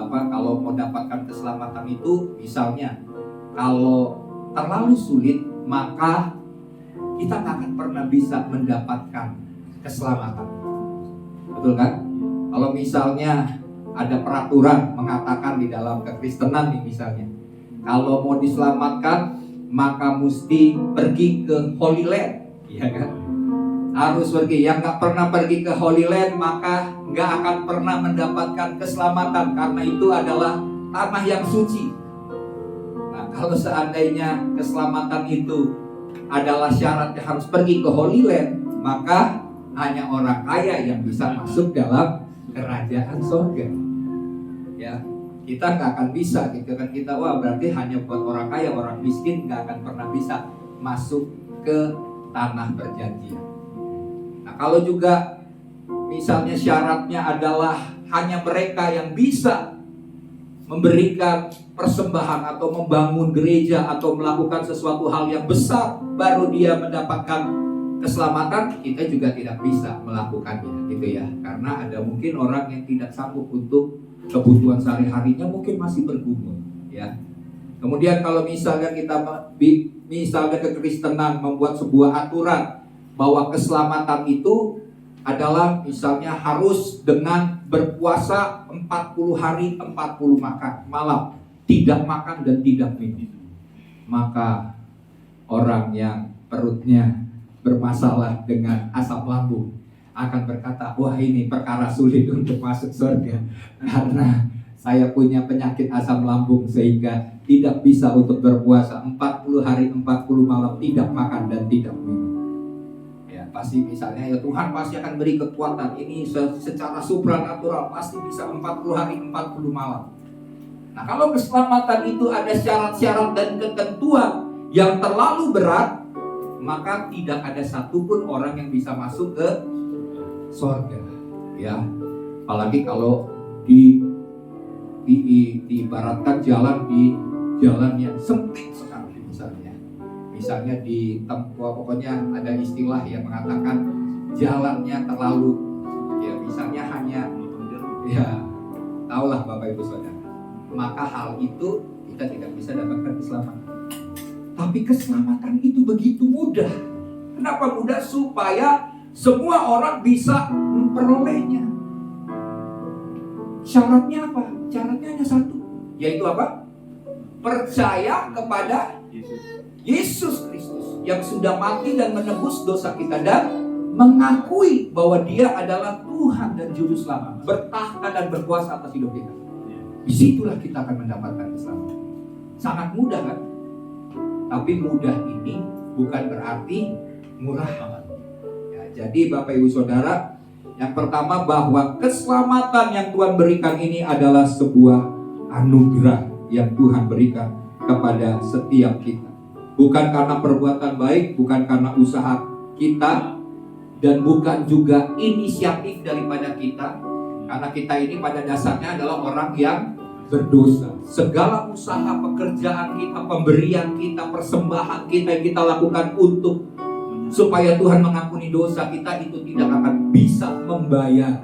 kalau mau dapatkan keselamatan itu, misalnya kalau terlalu sulit maka kita nggak akan pernah bisa mendapatkan keselamatan. Betul kan? Kalau misalnya ada peraturan mengatakan di dalam kekristenan nih misalnya, kalau mau diselamatkan maka mesti pergi ke Holy Land, ya kan? Harus pergi. Yang nggak pernah pergi ke Holy Land maka nggak akan pernah mendapatkan keselamatan, karena itu adalah tanah yang suci. Nah, kalau seandainya keselamatan itu adalah syaratnya harus pergi ke Holy Land, maka hanya orang kaya yang bisa masuk dalam kerajaan surga. Ya, kita nggak akan bisa gitu kan, kita wah berarti hanya buat orang kaya, orang miskin nggak akan pernah bisa masuk ke tanah perjanjian. Nah, kalau juga misalnya syaratnya adalah hanya mereka yang bisa memberikan persembahan atau membangun gereja atau melakukan sesuatu hal yang besar baru dia mendapatkan keselamatan, kita juga tidak bisa melakukannya gitu ya. Karena ada mungkin orang yang tidak sanggup untuk kebutuhan sehari-harinya, mungkin masih bergumul ya. Kemudian kalau misalnya misalnya kekristenan membuat sebuah aturan bahwa keselamatan itu adalah misalnya harus dengan berpuasa 40 hari 40 malam, tidak makan dan tidak minum, maka orang yang perutnya bermasalah dengan asam lambung akan berkata, wah ini perkara sulit untuk masuk surga karena saya punya penyakit asam lambung sehingga tidak bisa untuk berpuasa 40 hari 40 malam tidak makan dan tidak minum. Ya pasti misalnya ya Tuhan pasti akan beri kekuatan ini secara supranatural, pasti bisa 40 hari 40 malam. Nah kalau keselamatan itu ada syarat-syarat dan ketentuan yang terlalu berat, maka tidak ada satupun orang yang bisa masuk ke surga. Ya, apalagi kalau diibaratkan jalan yang sempit sekali misalnya di pokoknya ada istilah yang mengatakan jalannya terlalu ya misalnya hanya ya tahulah Bapak Ibu Saudara, maka hal itu kita tidak bisa dapatkan keselamatan. Tapi keselamatan itu begitu mudah. Kenapa mudah? Supaya semua orang bisa memperolehnya. Syaratnya apa? Syaratnya hanya satu, yaitu apa? Percaya kepada Yesus Kristus yang sudah mati dan menebus dosa kita, dan mengakui bahwa Dia adalah Tuhan dan Juru Selamat, bertahta dan berkuasa atas hidup kita. Disitulah kita akan mendapatkan keselamatan. Sangat mudah kan? Tapi mudah ini bukan berarti murah. Ya, jadi Bapak Ibu Saudara, yang pertama bahwa keselamatan yang Tuhan berikan ini adalah sebuah anugerah yang Tuhan berikan kepada setiap kita. Bukan karena perbuatan baik, bukan karena usaha kita, dan bukan juga inisiatif daripada kita. Karena kita ini pada dasarnya adalah orang yang berdosa. Segala usaha, pekerjaan kita, pemberian kita, persembahan kita yang kita lakukan untuk supaya Tuhan mengampuni dosa kita, itu tidak akan bisa membayar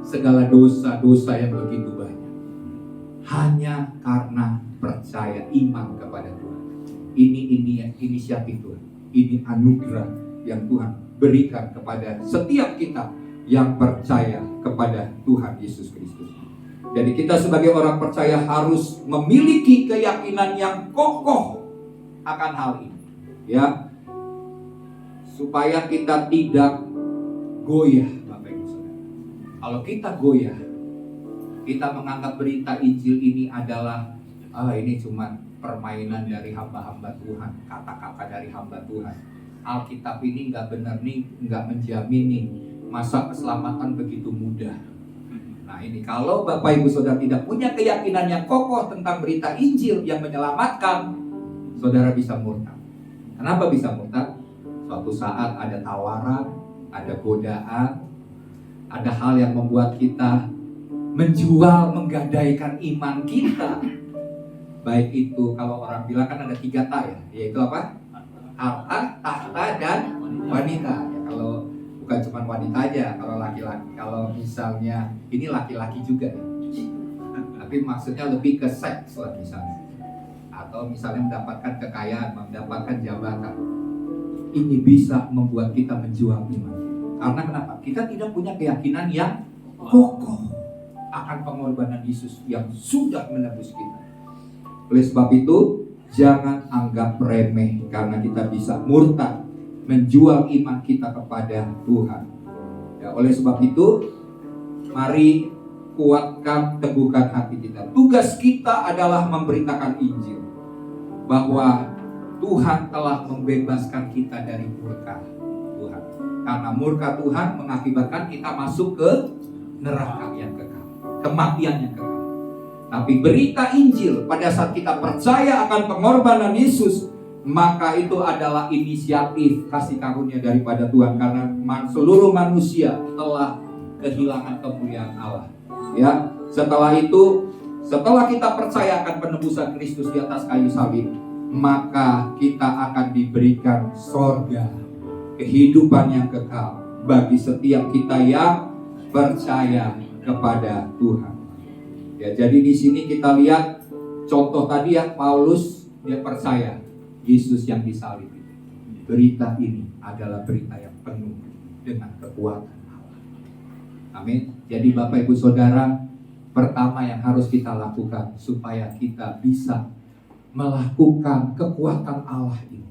segala dosa-dosa yang begitu banyak. Hanya karena percaya, iman kepada Tuhan. Ini inisiatif Tuhan. Ini anugerah yang Tuhan berikan kepada setiap kita yang percaya kepada Tuhan Yesus Kristus. Jadi kita sebagai orang percaya harus memiliki keyakinan yang kokoh akan hal ini, ya, supaya kita tidak goyah, Bapak Ibu Saudara. Kalau kita goyah, kita menganggap berita Injil ini adalah ini cuma permainan dari hamba-hamba Tuhan, kata-kata dari hamba Tuhan. Alkitab ini nggak benar nih, nggak menjamin nih, masa keselamatan begitu mudah. Nah ini kalau Bapak Ibu Saudara tidak punya keyakinan yang kokoh tentang berita Injil yang menyelamatkan, saudara bisa murtad. Kenapa bisa murtad? Suatu saat ada tawaran, ada godaan, ada hal yang membuat kita menjual, menggadaikan iman kita. Baik itu kalau orang bilang kan ada 3 ta ya, yaitu apa? Harta, tahta, dan wanita. Ya, kalau bukan cuma wanita aja, kalau laki-laki, kalau misalnya ini laki-laki juga ya. Tapi maksudnya lebih ke seks lah misalnya. Atau misalnya mendapatkan kekayaan, mendapatkan jabatan. Ini bisa membuat kita menjual iman. Karena kenapa? Kita tidak punya keyakinan yang kokoh akan pengorbanan Yesus yang sudah menebus kita. Oleh sebab itu, jangan anggap remeh karena kita bisa murtad menjual iman kita kepada Tuhan. Ya, oleh sebab itu, mari kuatkan, teguhkan hati kita. Tugas kita adalah memberitakan Injil bahwa Tuhan telah membebaskan kita dari murka Tuhan. Karena murka Tuhan mengakibatkan kita masuk ke neraka yang kekal, kematian yang kekal. Tapi berita Injil pada saat kita percaya akan pengorbanan Yesus, maka itu adalah inisiatif kasih karunia daripada Tuhan. Karena seluruh manusia telah kehilangan kemuliaan Allah. Ya, setelah itu, setelah kita percaya akan penebusan Kristus di atas kayu salib, maka kita akan diberikan sorga, kehidupan yang kekal bagi setiap kita yang percaya kepada Tuhan. Ya, jadi di sini kita lihat contoh tadi ya, Paulus dia percaya Yesus yang disalib. Berita ini adalah berita yang penuh dengan kekuatan Allah. Amin. Jadi Bapak Ibu Saudara, pertama yang harus kita lakukan supaya kita bisa melakukan kekuatan Allah ini.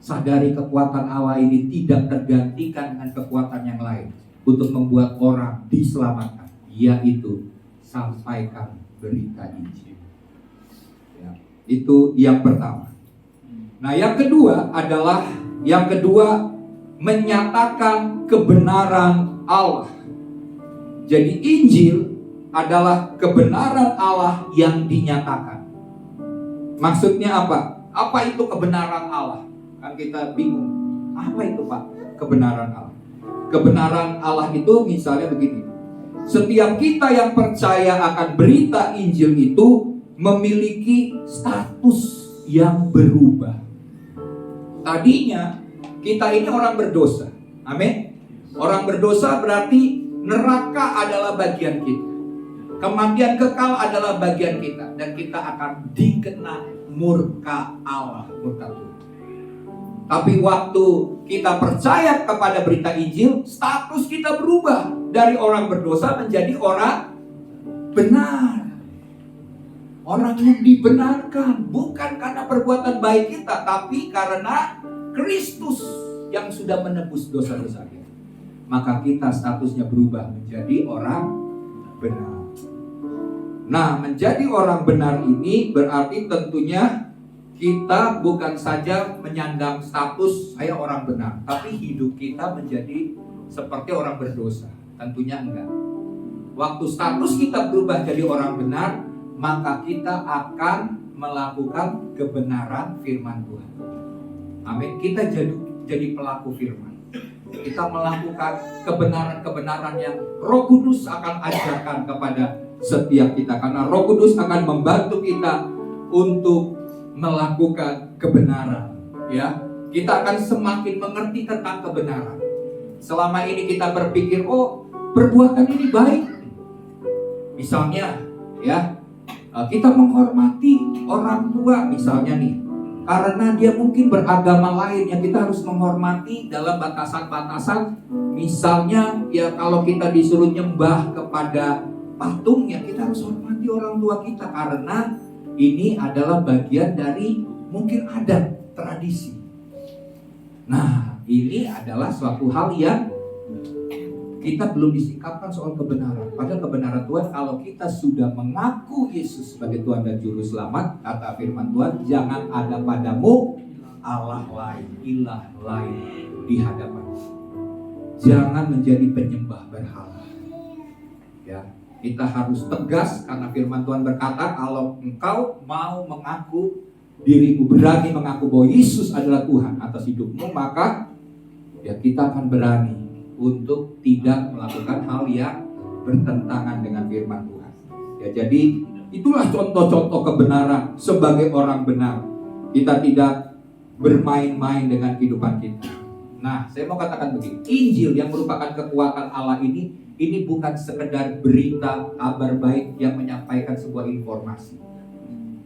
Sadari kekuatan Allah ini tidak tergantikan dengan kekuatan yang lain untuk membuat orang diselamatkan, yaitu sampaikan berita Injil. Ya, itu yang pertama. Nah, yang kedua adalah menyatakan kebenaran Allah. Jadi Injil adalah kebenaran Allah yang dinyatakan. Maksudnya apa? Apa itu kebenaran Allah? Kan kita bingung. Apa itu Pak? Kebenaran Allah. Kebenaran Allah itu misalnya begini. Setiap kita yang percaya akan berita Injil itu memiliki status yang berubah. Tadinya kita ini orang berdosa. Amin. Orang berdosa berarti neraka adalah bagian kita. Kematian kekal adalah bagian kita. Dan kita akan dikena murka Allah, murka Tuhan. Tapi waktu kita percaya kepada berita Injil, status kita berubah dari orang berdosa menjadi orang benar. Orang yang dibenarkan bukan karena perbuatan baik kita, tapi karena Kristus yang sudah menebus dosa-dosa kita. Maka kita statusnya berubah menjadi orang benar. Nah, menjadi orang benar ini berarti tentunya kita bukan saja menyandang status saya orang benar, tapi hidup kita menjadi seperti orang berdosa. Tentunya enggak. Waktu status kita berubah jadi orang benar, maka kita akan melakukan kebenaran firman Tuhan. Amin. Kita jadi pelaku firman. Kita melakukan kebenaran-kebenaran yang Roh Kudus akan ajarkan kepada setiap kita. Karena Roh Kudus akan membantu kita untuk melakukan kebenaran, ya. Kita akan semakin mengerti tentang kebenaran. Selama ini kita berpikir, oh, perbuatan ini baik. Misalnya, ya, kita menghormati orang tua, misalnya nih, karena dia mungkin beragama lain yang kita harus menghormati dalam batasan-batasan. Misalnya, ya, kalau kita disuruh nyembah kepada patung, ya kita harus hormati orang tua kita karena ini adalah bagian dari mungkin adat, tradisi. Nah, ini adalah suatu hal yang kita belum disikapkan soal kebenaran. Padahal kebenaran Tuhan, kalau kita sudah mengaku Yesus sebagai Tuhan dan Juru Selamat, kata firman Tuhan, jangan ada padamu Allah lain, ilah lain di hadapan. Jangan menjadi penyembah berhala. Ya. Kita harus tegas karena firman Tuhan berkata, kalau engkau mau mengaku dirimu, berani mengaku bahwa Yesus adalah Tuhan atas hidupmu, maka ya kita akan berani untuk tidak melakukan hal yang bertentangan dengan firman Tuhan. Ya, jadi itulah contoh-contoh kebenaran sebagai orang benar. Kita tidak bermain-main dengan kehidupan kita. Nah, saya mau katakan begini, Injil yang merupakan kekuatan Allah ini bukan sekedar berita kabar baik yang menyampaikan sebuah informasi.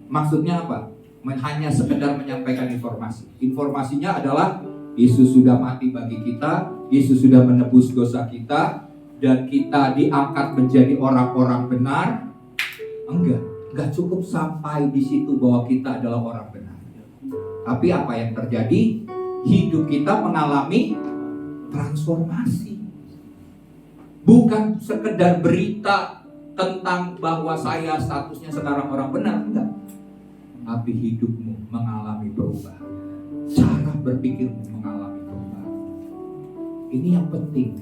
Maksudnya apa? Hanya sekedar menyampaikan informasi. Informasinya adalah Yesus sudah mati bagi kita, Yesus sudah menebus dosa kita, dan kita diangkat menjadi orang-orang benar. Enggak cukup sampai di situ bahwa kita adalah orang benar. Tapi apa yang terjadi? Hidup kita mengalami transformasi. Bukan sekedar berita tentang bahwa saya statusnya sekarang orang benar, enggak. Tapi hidupmu mengalami perubahan. Cara berpikirmu mengalami perubahan. Ini yang penting.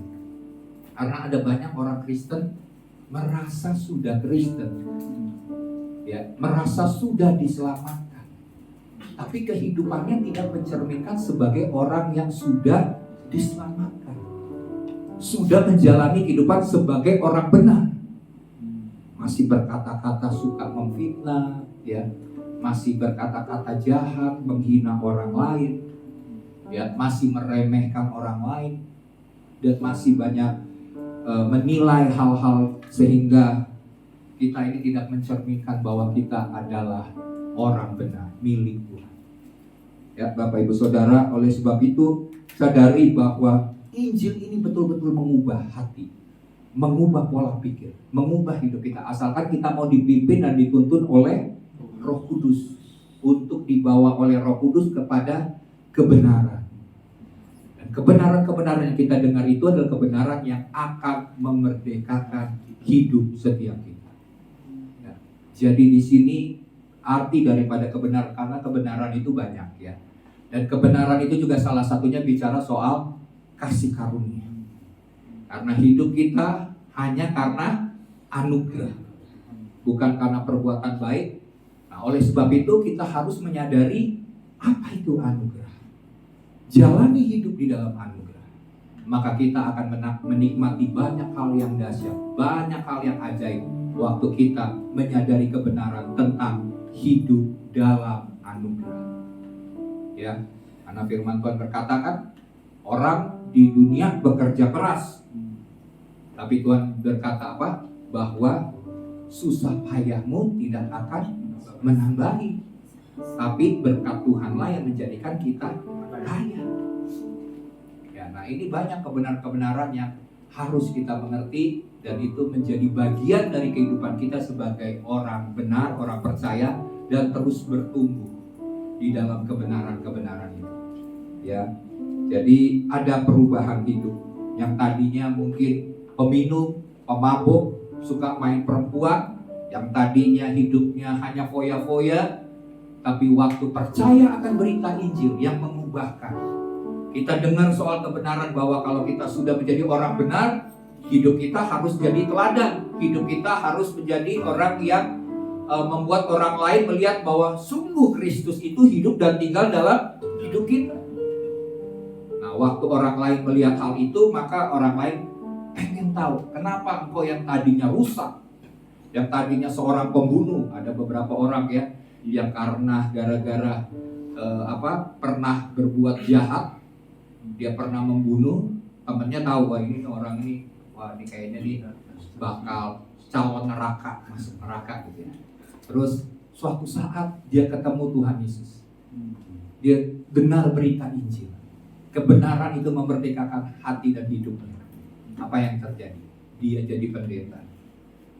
Karena ada banyak orang Kristen merasa sudah Kristen, ya, merasa sudah diselamatkan, tapi kehidupannya tidak mencerminkan sebagai orang yang sudah diselamatkan, sudah menjalani kehidupan sebagai orang benar. Masih berkata-kata suka memfitnah, ya, masih berkata-kata jahat, menghina orang lain, ya, masih meremehkan orang lain, dan masih banyak menilai hal-hal sehingga kita ini tidak mencerminkan bahwa kita adalah orang benar, milik Tuhan. Ya, Bapak Ibu Saudara, oleh sebab itu sadari bahwa Injil ini betul-betul mengubah hati, mengubah pola pikir, mengubah hidup kita. Asalkan kita mau dipimpin dan dituntun oleh Roh Kudus, untuk dibawa oleh Roh Kudus kepada kebenaran. Kebenaran-kebenaran yang kita dengar itu adalah kebenaran yang akan memerdekakan hidup setiap kita. Ya. Jadi di sini arti daripada kebenaran, karena kebenaran itu banyak, ya. Dan kebenaran itu juga salah satunya bicara soal kasih karunia. Karena hidup kita hanya karena anugerah, bukan karena perbuatan baik. Nah, oleh sebab itu kita harus menyadari apa itu anugerah. Jalani hidup di dalam anugerah, maka kita akan menikmati banyak hal yang dahsyat, banyak hal yang ajaib waktu kita menyadari kebenaran tentang hidup dalam anugerah. Ya, karena firman Tuhan berkatakan orang di dunia bekerja keras, tapi Tuhan berkata apa? Bahwa susah payahmu tidak akan menambahi, tapi berkat Tuhanlah yang menjadikan kita kaya. Ya, nah ini banyak kebenaran-kebenaran yang harus kita mengerti, dan itu menjadi bagian dari kehidupan kita sebagai orang benar, orang percaya, dan terus bertumbuh di dalam kebenaran-kebenaran itu. Ya, jadi ada perubahan hidup. Yang tadinya mungkin peminum, pemabuk, suka main perempuan, yang tadinya hidupnya hanya foya-foya, tapi waktu percaya akan berita Injil yang mengubahkan. Kita dengar soal kebenaran bahwa kalau kita sudah menjadi orang benar, hidup kita harus jadi teladan. Hidup kita harus menjadi orang yang membuat orang lain melihat bahwa sungguh Kristus itu hidup dan tinggal dalam hidup kita. Nah, waktu orang lain melihat hal itu, maka orang lain pengen tahu, kenapa engkau yang tadinya rusak, yang tadinya seorang pembunuh, ada beberapa orang ya, yang karena gara-gara pernah berbuat jahat, dia pernah membunuh, temannya tahu wah ini orang ini, wah ini kayaknya nih bakal calon neraka, masuk neraka gitu ya. Terus suatu saat dia ketemu Tuhan Yesus, dia dengar berita Injil, kebenaran itu memerdekakan hati dan hidupnya. Apa yang terjadi? Dia jadi pendeta.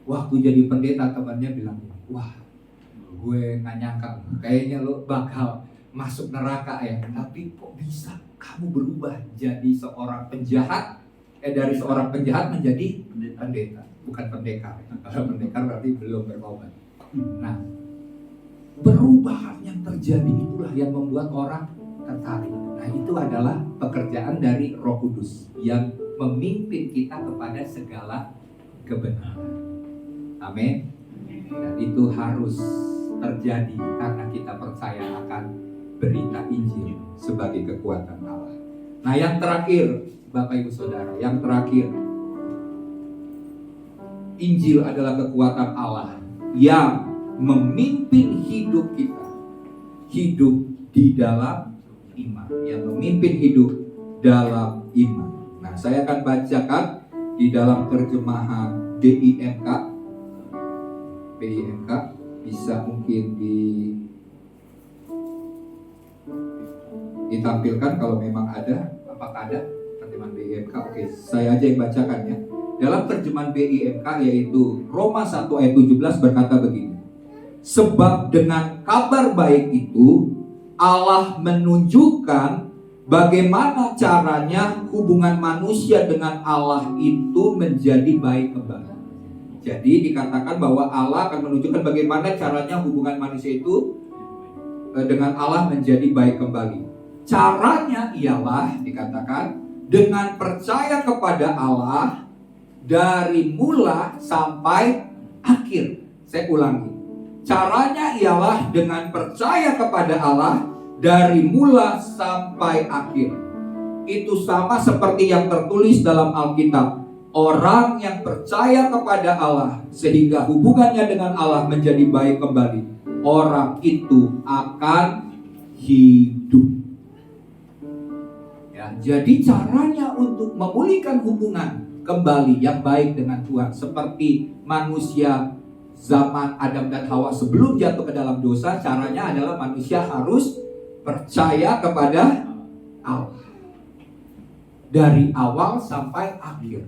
Waktu jadi pendeta, temannya bilang, wah gue gak nyangka kayaknya lo bakal masuk neraka ya, tapi kok bisa kamu berubah jadi seorang penjahat, dari seorang penjahat menjadi pendeta, bukan pendekar. Kalau pendekar berarti belum bertobat. Nah, perubahan yang terjadi itulah yang membuat orang tertarik. Nah, itu adalah pekerjaan dari Roh Kudus yang memimpin kita kepada segala kebenaran. Amin. Dan itu harus terjadi karena kita percaya akan berita Injil sebagai kekuatan Allah. Nah, yang terakhir, Bapak Ibu Saudara, yang terakhir, Injil adalah kekuatan Allah yang memimpin hidup kita hidup di dalam iman, yang memimpin hidup dalam iman. Nah, saya akan bacakan di dalam terjemahan BIMK. BIMK bisa mungkin ditampilkan kalau memang ada. Apakah ada terjemahan BIMK? Oke, saya aja yang bacakan ya. Dalam terjemahan BIMK yaitu Roma 1 ayat 17 berkata begini. Sebab dengan kabar baik itu Allah menunjukkan bagaimana caranya hubungan manusia dengan Allah itu menjadi baik kembali. Jadi dikatakan bahwa Allah akan menunjukkan bagaimana caranya hubungan manusia itu dengan Allah menjadi baik kembali. Caranya ialah dikatakan dengan percaya kepada Allah dari mula sampai akhir. Saya ulangi. Caranya ialah dengan percaya kepada Allah dari mula sampai akhir. Itu sama seperti yang tertulis dalam Alkitab. Orang yang percaya kepada Allah sehingga hubungannya dengan Allah menjadi baik kembali, orang itu akan hidup. Ya, jadi caranya untuk memulihkan hubungan kembali yang baik dengan Tuhan seperti manusia zaman Adam dan Hawa sebelum jatuh ke dalam dosa, caranya adalah manusia harus percaya kepada Allah dari awal sampai akhir.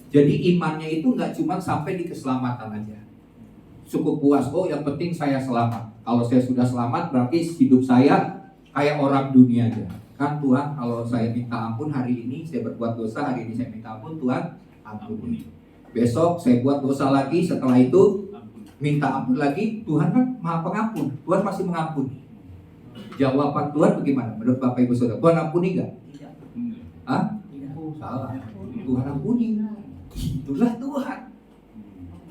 Jadi imannya itu nggak cuma sampai di keselamatan aja. Cukup puas, oh yang penting saya selamat. Kalau saya sudah selamat berarti hidup saya kayak orang dunia aja. Kan Tuhan, kalau saya minta ampun hari ini, saya berbuat dosa, hari ini saya minta ampun, Tuhan ampuni. Besok saya buat dosa lagi, setelah itu minta ampun lagi, Tuhan kan Maha Pengampun, Tuhan pasti mengampuni. Jawaban Tuhan bagaimana? Menurut Bapak Ibu Saudara, Tuhan ampuni nggak? Hah? Oh, salah. Tuhan ampuni. Itulah Tuhan.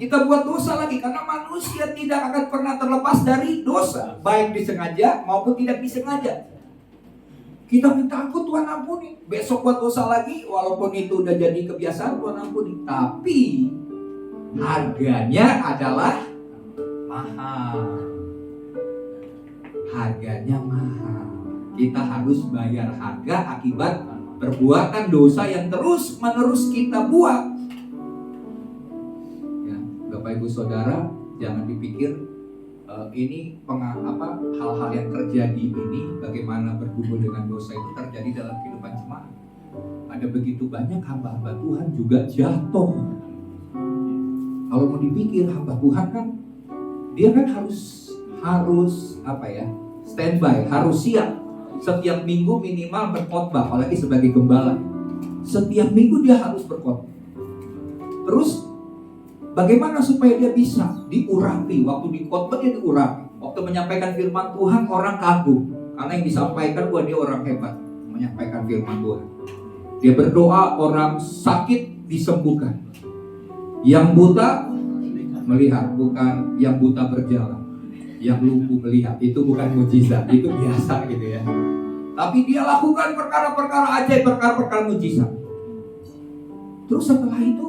Kita buat dosa lagi karena manusia tidak akan pernah terlepas dari dosa, baik disengaja maupun tidak disengaja. Kita minta ampun, Tuhan ampuni. Besok buat dosa lagi, walaupun itu udah jadi kebiasaan, Tuhan ampuni. Tapi harganya adalah mahal. Harganya mahal. Kita harus bayar harga akibat perbuatan dosa yang terus menerus kita buat. Ya, Bapak Ibu Saudara, jangan dipikir ini hal-hal yang terjadi ini, bagaimana bergumul dengan dosa itu terjadi dalam kehidupan jemaat. Ada begitu banyak hamba-hamba Tuhan juga jatuh. Kalau mau dipikir hamba Tuhan kan, dia kan harus standby, harus siap. Setiap minggu minimal berkhotbah, apalagi sebagai gembala. Setiap minggu dia harus berkhotbah. Terus bagaimana supaya dia bisa diurapi? Waktu di khotbah dia diurapi. Waktu menyampaikan firman Tuhan orang kagum karena yang disampaikan dia orang hebat menyampaikan firman Tuhan. Dia berdoa orang sakit disembuhkan. Yang buta melihat, bukan yang buta berjalan. Yang lumpuh melihat, itu bukan mujizat, itu biasa gitu ya. Tapi dia lakukan perkara-perkara ajaib, perkara-perkara mujizat. Terus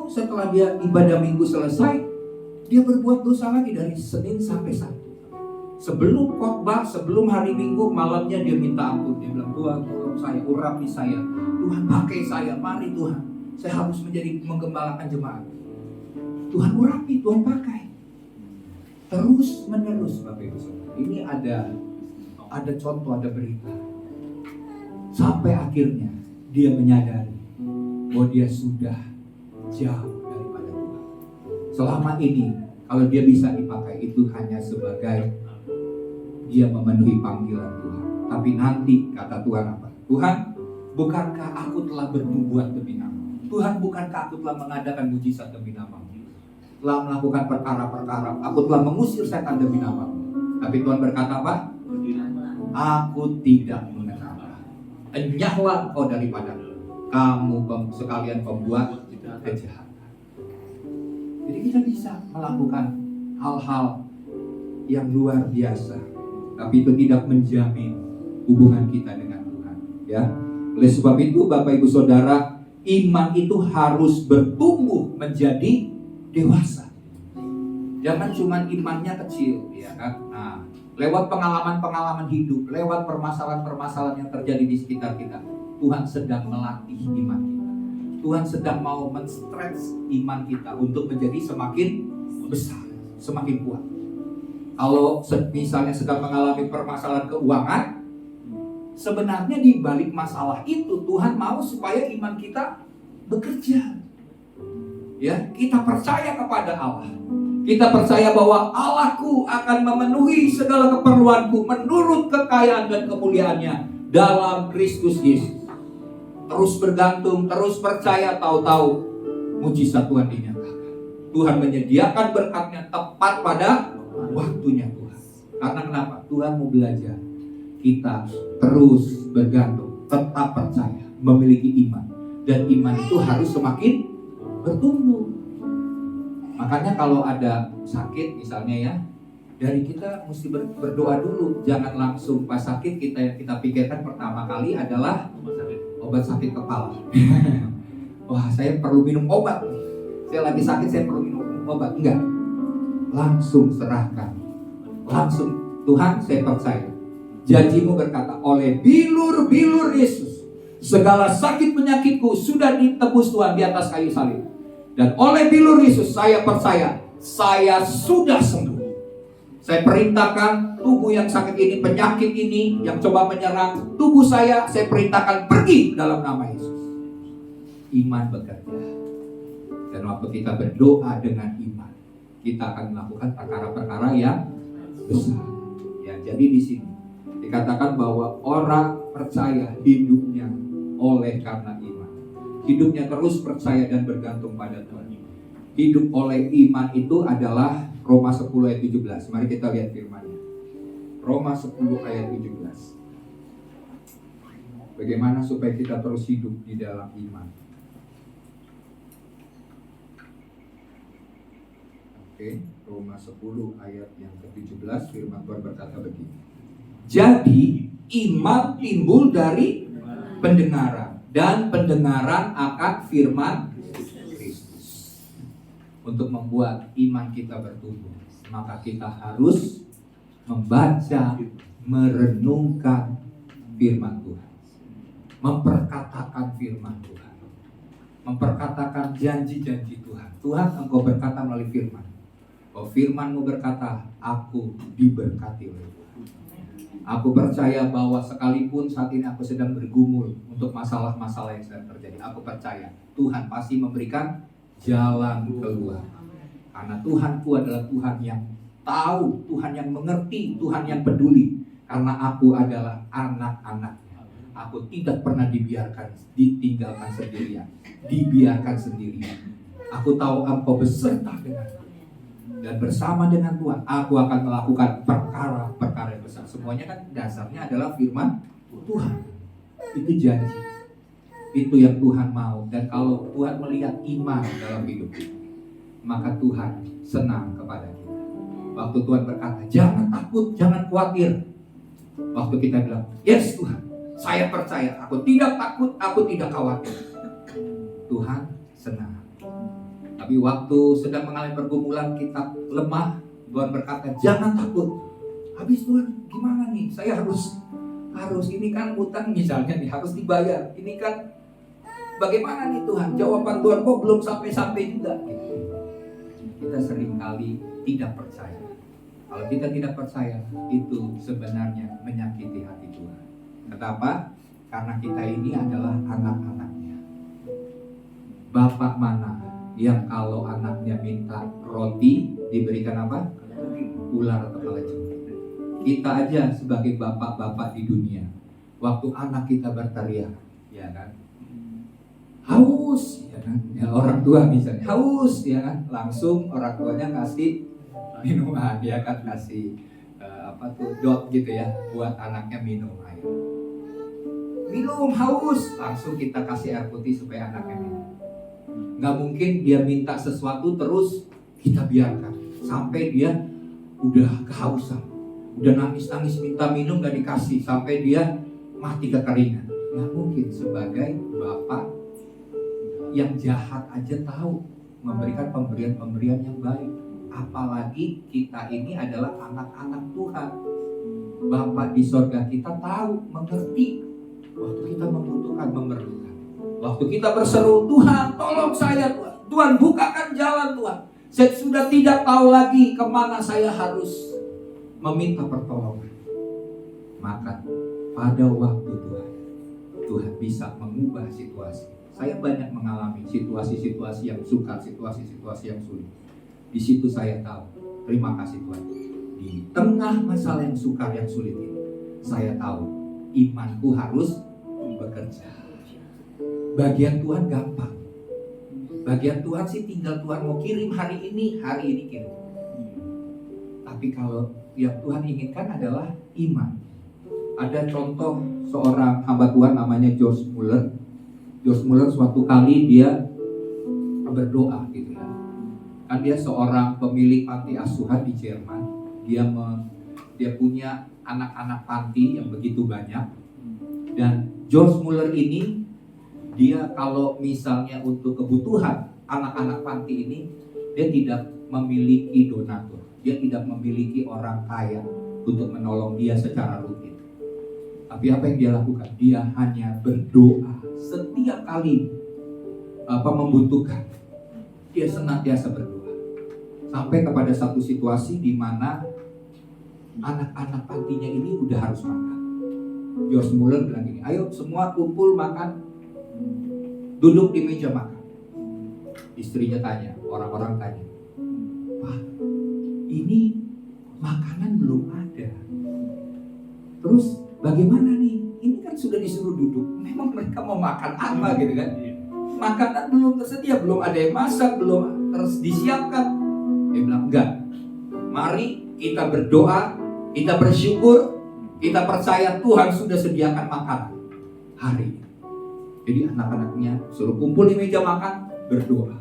setelah dia ibadah minggu selesai, dia berbuat dosa lagi dari Senin sampai Sabtu. Sebelum khotbah, sebelum hari Minggu, malamnya dia minta ampun. Dia bilang, Tuhan tolong saya, urapi saya. Tuhan pakai saya, mari Tuhan. Saya harus menjadi menggembalakan jemaat. Tuhan urapi, Tuhan pakai. Terus menerus Bapak Ibu Saudara. Ini ada contoh, ada berita. Sampai akhirnya dia menyadari bahwa dia sudah jauh daripada Tuhan. Selama ini kalau dia bisa dipakai itu hanya sebagai dia memenuhi panggilan Tuhan. Tapi nanti kata Tuhan apa? Tuhan, bukankah aku telah bernubuat demi nama? Tuhan, bukankah aku telah mengadakan mujizat demi nama? Telah melakukan perkara-perkara, aku telah mengusir setan demi nama. Tapi Tuhan berkata apa? Aku tidak mengenal. Enyahlah kau daripada kamu sekalian pembuat kejahatan. Jadi kita bisa melakukan hal-hal yang luar biasa, tapi itu tidak menjamin hubungan kita dengan Tuhan. Ya, oleh sebab itu Bapak Ibu Saudara, iman itu harus bertumbuh menjadi dewasa. Jangan cuma imannya kecil, ya kan? Nah, lewat pengalaman-pengalaman hidup, lewat permasalahan-permasalahan yang terjadi di sekitar kita, Tuhan sedang melatih iman kita. Tuhan sedang mau men-stretch iman kita untuk menjadi semakin besar, semakin kuat. Kalau misalnya sedang mengalami permasalahan keuangan, sebenarnya di balik masalah itu Tuhan mau supaya iman kita bekerja. Ya, kita percaya kepada Allah. Kita percaya bahwa Allahku akan memenuhi segala keperluanku menurut kekayaan dan kemuliaannya dalam Kristus Yesus. Terus bergantung, terus percaya, tahu-tahu mujizat Tuhan dinyatakan. Tuhan menyediakan berkatnya tepat pada waktunya Tuhan. Karena kenapa? Tuhan mau belajar kita terus bergantung, tetap percaya, memiliki iman. Dan iman itu harus semakin bertumbuh. Makanya kalau ada sakit misalnya ya, dari kita mesti berdoa dulu. Jangan langsung pas sakit yang kita pikirkan pertama kali adalah obat sakit kepala. Wah, saya perlu minum obat. Saya lagi sakit, saya perlu minum obat. Enggak. Langsung serahkan. Langsung, Tuhan, saya percaya. Janjimu berkata, oleh bilur-bilur Yesus, segala sakit penyakitku sudah ditebus Tuhan di atas kayu salib. Dan oleh bilur Yesus saya percaya, saya sudah sembuh. Saya perintahkan tubuh yang sakit ini, penyakit ini yang coba menyerang tubuh saya perintahkan pergi dalam nama Yesus. Iman bekerja. Dan waktu kita berdoa dengan iman, kita akan melakukan perkara-perkara yang besar. Ya, jadi di sini dikatakan bahwa orang percaya hidupnya oleh karena iman. Hidupnya terus percaya dan bergantung pada Tuhan. Hidup oleh iman itu adalah Roma 10 ayat 17. Mari kita lihat firman-Nya. Roma 10 ayat 17. Bagaimana supaya kita terus hidup di dalam iman? Oke, Roma 10 ayat yang ke-17, firman Tuhan berkata begini. Jadi iman timbul dari pendengaran, dan pendengaran akan firman Kristus. Untuk membuat iman kita bertumbuh, maka kita harus membaca, merenungkan firman Tuhan, memperkatakan firman Tuhan, memperkatakan janji-janji Tuhan. Tuhan, Engkau berkata melalui firman, bahwa firman-Mu berkata, aku diberkati oleh Tuhan. Aku percaya bahwa sekalipun saat ini aku sedang bergumul untuk masalah-masalah yang sedang terjadi, aku percaya Tuhan pasti memberikan jalan keluar. Karena Tuhanku adalah Tuhan yang tahu, Tuhan yang mengerti, Tuhan yang peduli. Karena aku adalah anak-anaknya. Aku tidak pernah ditinggalkan sendirian, dibiarkan sendirian. Aku tahu Engkau beserta denganku. Dan bersama dengan Tuhan, aku akan melakukan perkara-perkara yang besar. Semuanya kan dasarnya adalah firman Tuhan. Itu janji. Itu yang Tuhan mau. Dan kalau Tuhan melihat iman dalam hidup kita, maka Tuhan senang kepada kita. Waktu Tuhan berkata, jangan takut, jangan khawatir. Waktu kita bilang, yes Tuhan, saya percaya, aku tidak takut, aku tidak khawatir. Tuhan senang. Tapi waktu sedang mengalami pergumulan, kita lemah, Tuhan berkata, jangan takut. Habis Tuhan, gimana nih? Saya harus ini kan utang misalnya nih, harus dibayar. Ini kan bagaimana nih Tuhan? Jawaban Tuhan kok belum sampai-sampai juga. Kita seringkali tidak percaya. Kalau kita tidak percaya, itu sebenarnya menyakiti hati Tuhan. Kenapa? Karena kita ini adalah anak-anaknya. Bapak mana yang kalau anaknya minta roti diberikan apa? Ular atau kalajengking. Kita aja sebagai bapak-bapak di dunia, waktu anak kita berteriak, ya kan, haus, ya kan, ya, orang tua misalnya haus, ya kan, langsung orang tuanya kasih minuman, ya kan, kasih dot gitu ya, buat anaknya minum air. Minum haus, langsung kita kasih air putih supaya anaknya minum. Nggak mungkin dia minta sesuatu terus kita biarkan sampai dia udah kehausan, udah nangis-nangis minta minum gak dikasih sampai dia mati kekeringan. Nggak mungkin. Sebagai bapak yang jahat aja tahu memberikan pemberian-pemberian yang baik. Apalagi kita ini adalah anak-anak Tuhan. Bapa di sorga kita tahu, mengerti waktu kita membutuhkan, memerlukan. Waktu kita berseru, Tuhan tolong saya, Tuhan. Tuhan bukakan jalan, Tuhan. Saya sudah tidak tahu lagi kemana saya harus meminta pertolongan. Maka pada waktu Tuhan bisa mengubah situasi. Saya banyak mengalami situasi-situasi yang sukar, situasi-situasi yang sulit. Di situ saya tahu, terima kasih Tuhan. Di tengah masalah yang sukar, yang sulit ini, saya tahu imanku harus bekerja. Bagian Tuhan gampang. Bagian Tuhan sih tinggal Tuhan mau kirim hari ini kirim. Tapi kalau yang Tuhan inginkan adalah iman. Ada contoh seorang hamba Tuhan namanya George Muller. George Muller suatu kali dia berdoa gitu ya. Kan dia seorang pemilik panti asuhan di Jerman. Dia punya anak-anak panti yang begitu banyak. Dan George Muller ini, dia kalau misalnya untuk kebutuhan anak-anak panti ini, dia tidak memiliki donatur. Dia tidak memiliki orang kaya untuk menolong dia secara rutin. Tapi apa yang dia lakukan? Dia hanya berdoa setiap kali membutuhkan. Dia senantiasa berdoa. Sampai kepada satu situasi di mana anak-anak pantinya ini udah harus makan. George Muller bilang gini, ayo semua kumpul makan, duduk di meja makan. Istrinya tanya, orang-orang tanya, Pak, ini makanan belum ada. Terus bagaimana nih? Ini kan sudah disuruh duduk. Memang mereka mau makan apa gitu kan? Makanan belum tersedia, belum ada yang masak, belum terus disiapkan. Dia bilang enggak. Mari kita berdoa, kita bersyukur, kita percaya Tuhan sudah sediakan makanan hari ini. Jadi anak-anaknya suruh kumpul di meja makan, berdoa.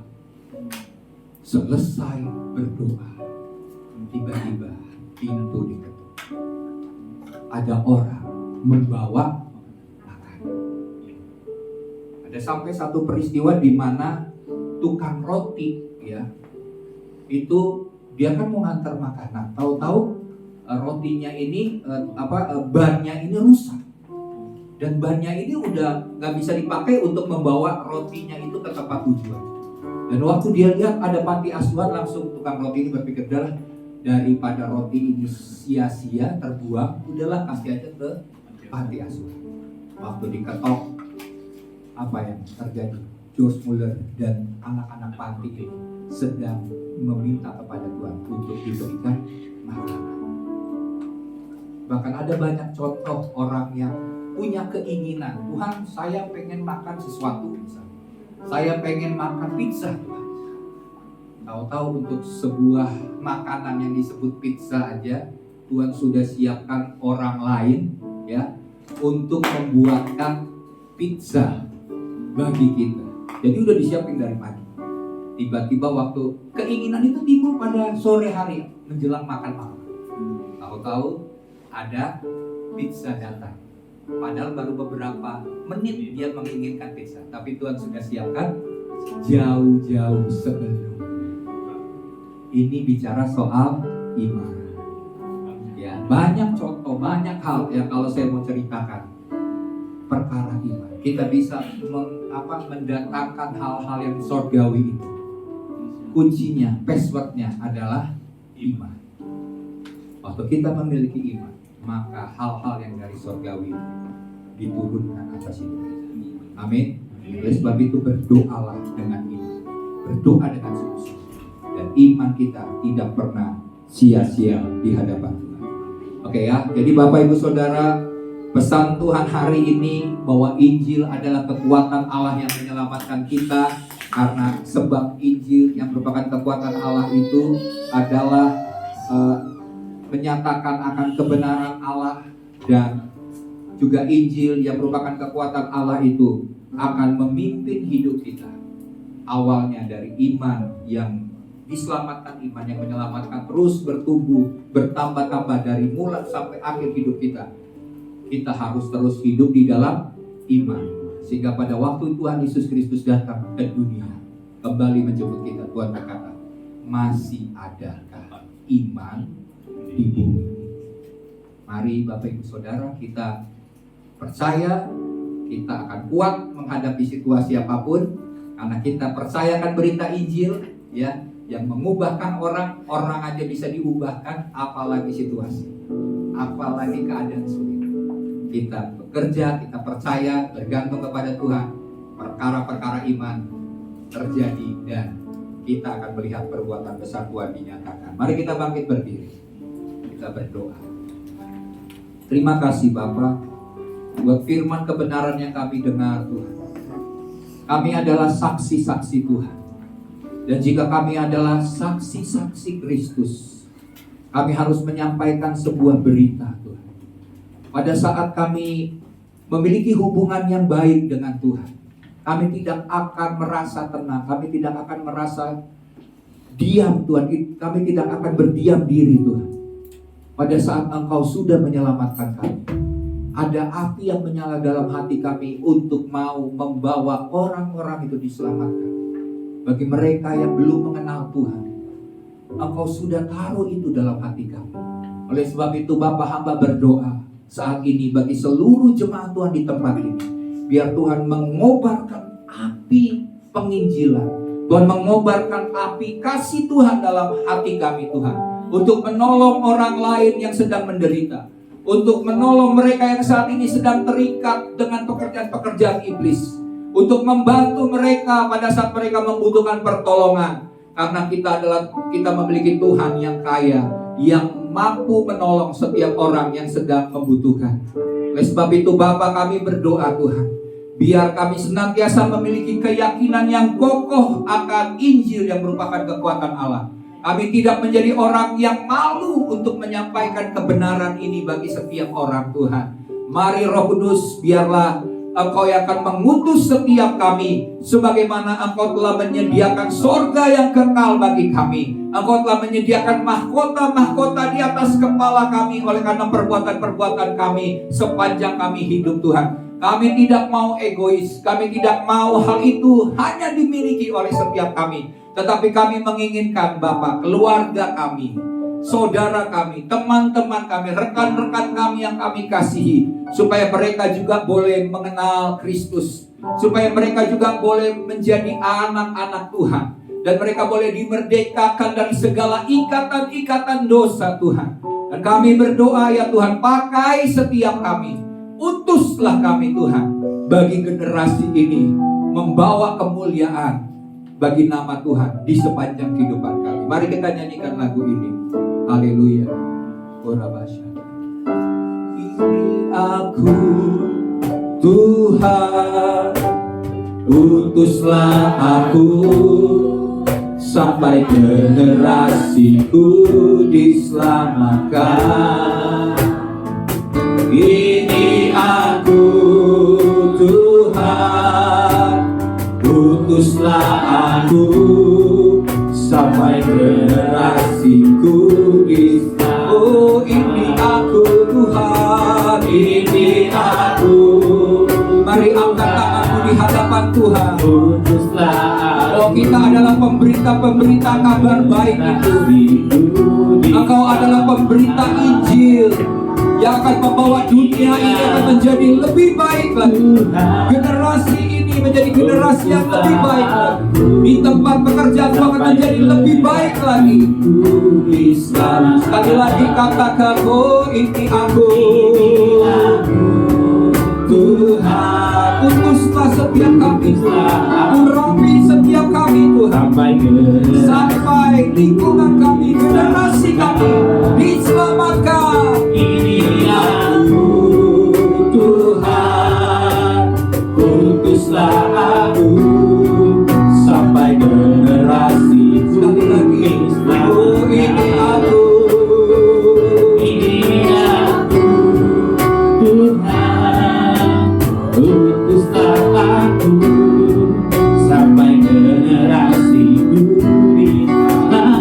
Selesai berdoa, tiba-tiba pintu diketuk. Ada orang membawa makanan. Ada sampai satu peristiwa di mana tukang roti ya, itu dia kan mau ngantar makanan. Tahu-tahu rotinya ini bannya ini rusak. Dan bannya ini udah nggak bisa dipakai untuk membawa rotinya itu ke tempat tujuan. Dan waktu dia lihat ada panti asuhan, langsung tukang roti ini berpikir, udahlah daripada roti ini sia-sia terbuang, udahlah kasih aja ke panti asuhan. Waktu diketok, apa yang terjadi? George Muller dan anak-anak panti ini sedang meminta kepada Tuhan untuk diberikan makanan. Bahkan ada banyak contoh orang yang punya keinginan, Tuhan saya pengen makan sesuatu misalnya. Saya pengen makan pizza Tuhan. Tahu-tahu untuk sebuah makanan yang disebut pizza aja Tuhan sudah siapkan orang lain ya untuk membuatkan pizza bagi kita. Jadi udah disiapin dari pagi. Tiba-tiba waktu keinginan itu timbul pada sore hari menjelang makan malam. Tahu-tahu ada pizza datang. Padahal baru beberapa menit dia menginginkan pizza, tapi Tuhan sudah siapkan jauh-jauh sebelum. Ini bicara soal iman. Ya, banyak contoh, banyak hal yang kalau saya mau ceritakan perkara iman. Kita bisa mendatangkan hal-hal yang surgawi itu. Kuncinya, passwordnya adalah iman. Waktu kita memiliki iman, maka hal-hal yang dari surgawi diturunkan atas hidup kita. Amin. Oleh sebab itu berdoalah dengan iman, berdoa dengan sungguh-sungguh, dan iman kita tidak pernah sia-sia di hadapan Tuhan. Oke ya, jadi Bapak Ibu Saudara, pesan Tuhan hari ini bahwa Injil adalah kekuatan Allah yang menyelamatkan kita. Karena sebab Injil yang merupakan kekuatan Allah itu adalah menyatakan akan kebenaran Allah, dan juga Injil yang merupakan kekuatan Allah itu akan memimpin hidup kita. Awalnya dari iman yang diselamatkan, iman yang menyelamatkan, terus bertumbuh, bertambah-tambah dari mulai sampai akhir hidup kita. Kita harus terus hidup di dalam iman, sehingga pada waktu Tuhan Yesus Kristus datang ke dunia kembali menjemput kita, Tuhan berkata, masih adakah iman di bumi? Mari Bapak Ibu Saudara, kita percaya kita akan kuat menghadapi situasi apapun, karena kita percayakan berita Injil, ya, yang mengubahkan orang aja bisa diubahkan, apalagi situasi, apalagi keadaan sulit. Kita bekerja, kita percaya, bergantung kepada Tuhan, perkara-perkara iman terjadi dan kita akan melihat perbuatan besar Tuhan dinyatakan. Mari kita bangkit berdiri, kita berdoa. Terima kasih Bapa buat firman kebenaran yang kami dengar Tuhan. Kami adalah saksi-saksi Tuhan. Dan jika kami adalah saksi-saksi Kristus, kami harus menyampaikan sebuah berita Tuhan. Pada saat kami memiliki hubungan yang baik dengan Tuhan, kami tidak akan merasa tenang, kami tidak akan merasa diam Tuhan, kami tidak akan berdiam diri Tuhan. Pada saat Engkau sudah menyelamatkan kami, ada api yang menyala dalam hati kami untuk mau membawa orang-orang itu diselamatkan. Bagi mereka yang belum mengenal Tuhan, Engkau sudah taruh itu dalam hati kami. Oleh sebab itu Bapa, hamba berdoa saat ini bagi seluruh jemaat Tuhan di tempat ini, biar Tuhan mengobarkan api penginjilan, Tuhan mengobarkan api kasih Tuhan dalam hati kami Tuhan, untuk menolong orang lain yang sedang menderita, untuk menolong mereka yang saat ini sedang terikat dengan pekerjaan-pekerjaan iblis, untuk membantu mereka pada saat mereka membutuhkan pertolongan. Karena kita memiliki Tuhan yang kaya, yang mampu menolong setiap orang yang sedang membutuhkan. Oleh sebab itu Bapa, kami berdoa Tuhan, biar kami senantiasa memiliki keyakinan yang kokoh akan Injil yang merupakan kekuatan Allah. Kami tidak menjadi orang yang malu untuk menyampaikan kebenaran ini bagi setiap orang Tuhan. Mari Roh Kudus, biarlah Engkau yang akan mengutus setiap kami, sebagaimana Engkau telah menyediakan sorga yang kekal bagi kami. Engkau telah menyediakan mahkota-mahkota di atas kepala kami oleh karena perbuatan-perbuatan kami sepanjang kami hidup Tuhan. Kami tidak mau egois, kami tidak mau hal itu hanya dimiliki oleh setiap kami, tetapi kami menginginkan Bapa, keluarga kami, saudara kami, teman-teman kami, rekan-rekan kami yang kami kasihi, supaya mereka juga boleh mengenal Kristus, supaya mereka juga boleh menjadi anak-anak Tuhan, dan mereka boleh dimerdekakan dari segala ikatan-ikatan dosa Tuhan. Dan kami berdoa ya Tuhan, pakai setiap kami, utuslah kami Tuhan, bagi generasi ini, membawa kemuliaan bagi nama Tuhan di sepanjang kehidupan kami. Mari kita nyanyikan lagu ini. Haleluya. Orabasha. Ini aku Tuhan, utuslah aku, sampai generasiku diselamatkan. Ini aku Tuhan, utuslah aku, sampai generasiku diselamatkan. Oh, ini aku Tuhan, ini aku. Mari angkat tanganmu di hadapan Tuhan. Utuslah aku. Oh, kita adalah pemberita-pemberita kabar baik itu. Engkau adalah pemberita Injil yang akan membawa dunia ini akan menjadi lebih baik lagi. Generasi ini menjadi generasi yang lebih baik lagi. Di tempat pekerjaan akan menjadi lebih baik lagi. Sekali lagi katakan, oh ini aku Tuhan, utuslah setiap kami, urapi setiap kami Tuhan, sampai lingkungan kami, generasi kami diselamatkan. Ini aku Tuhan, utuslah aku, sampai generasi. Sekali lagi, oh ini aku, ini aku Tuhan, utuslah aku, sampai generasiku diselamatkan.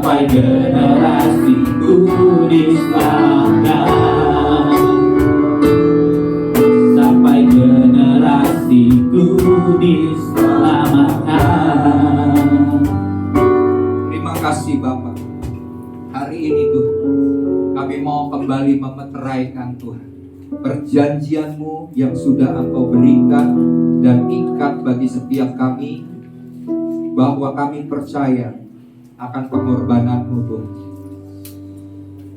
sampai generasiku diselamatkan, sampai generasiku diselamatkan. Terima kasih Bapak. Hari ini Tuhan, kami mau kembali memeteraikan Tuhan perjanjian-Mu yang sudah Engkau berikan dan ikat bagi setiap kami, bahwa kami percaya akan pengorbanan-Mu Tuhan.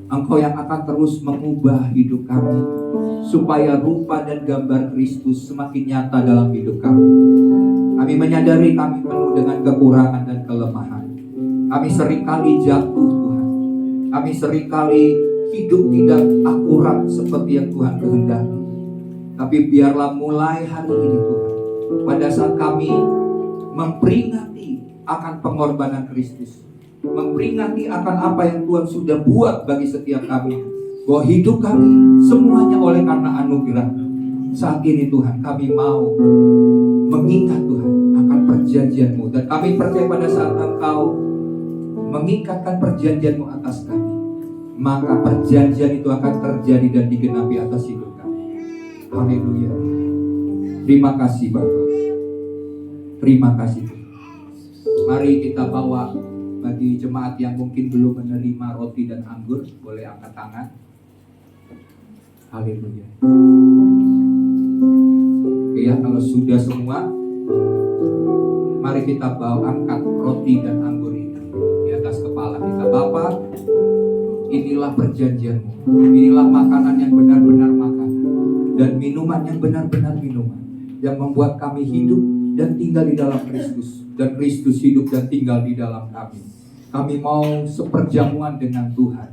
Engkau yang akan terus mengubah hidup kami supaya rupa dan gambar Kristus semakin nyata dalam hidup kami. Kami menyadari kami penuh dengan kekurangan dan kelemahan. Kami seringkali jatuh Tuhan. Kami seringkali hidup tidak akurat seperti yang Tuhan kehendaki. Tapi biarlah mulai hari ini Tuhan, pada saat kami memperingati akan pengorbanan Kristus, memperingati akan apa yang Tuhan sudah buat bagi setiap kami, bahwa hidup kami semuanya oleh karena anugerah. Saat ini Tuhan, kami mau mengingat Tuhan akan perjanjian-Mu, dan kami percaya pada saat Engkau mengikatkan perjanjian-Mu atas kami, maka perjanjian itu akan terjadi dan digenapi atas hidup kami. Haleluya. Terima kasih Bapak. Terima kasih Tuhan. Mari kita bawa bagi jemaat yang mungkin belum menerima roti dan anggur, boleh angkat tangan. Haleluya. Oke ya, kalau sudah semua, mari kita bawa angkat roti dan anggur ini di atas kepala kita. Bapa, inilah perjanjian-Mu. Inilah makanan yang benar-benar makanan, dan minuman yang benar-benar minuman, yang membuat kami hidup dan tinggal di dalam Kristus, dan Kristus hidup dan tinggal di dalam kami. Kami mau seperjamuan dengan Tuhan,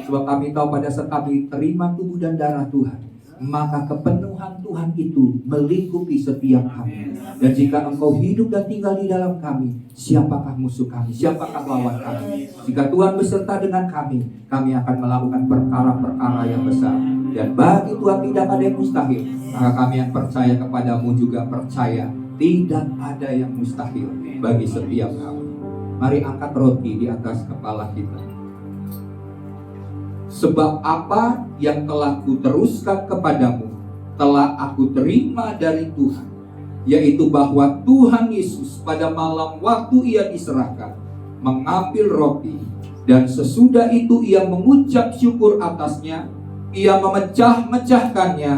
sebab kami tahu pada saat kami terima tubuh dan darah Tuhan, maka kepenuhan Tuhan itu melingkupi setiap kami. Dan jika Engkau hidup dan tinggal di dalam kami, siapakah musuh kami? Siapakah lawan kami? Jika Tuhan beserta dengan kami akan melakukan perkara-perkara yang besar. Dan bagi Tuhan tidak ada yang mustahil. Maka kami yang percaya kepadamu juga percaya tidak ada yang mustahil bagi setiap kami. Mari angkat roti di atas kepala kita. Sebab apa yang telah kuteruskan kepadamu telah aku terima dari Tuhan, yaitu bahwa Tuhan Yesus pada malam waktu ia diserahkan mengambil roti, dan sesudah itu ia mengucap syukur atasnya, ia memecah-mecahkannya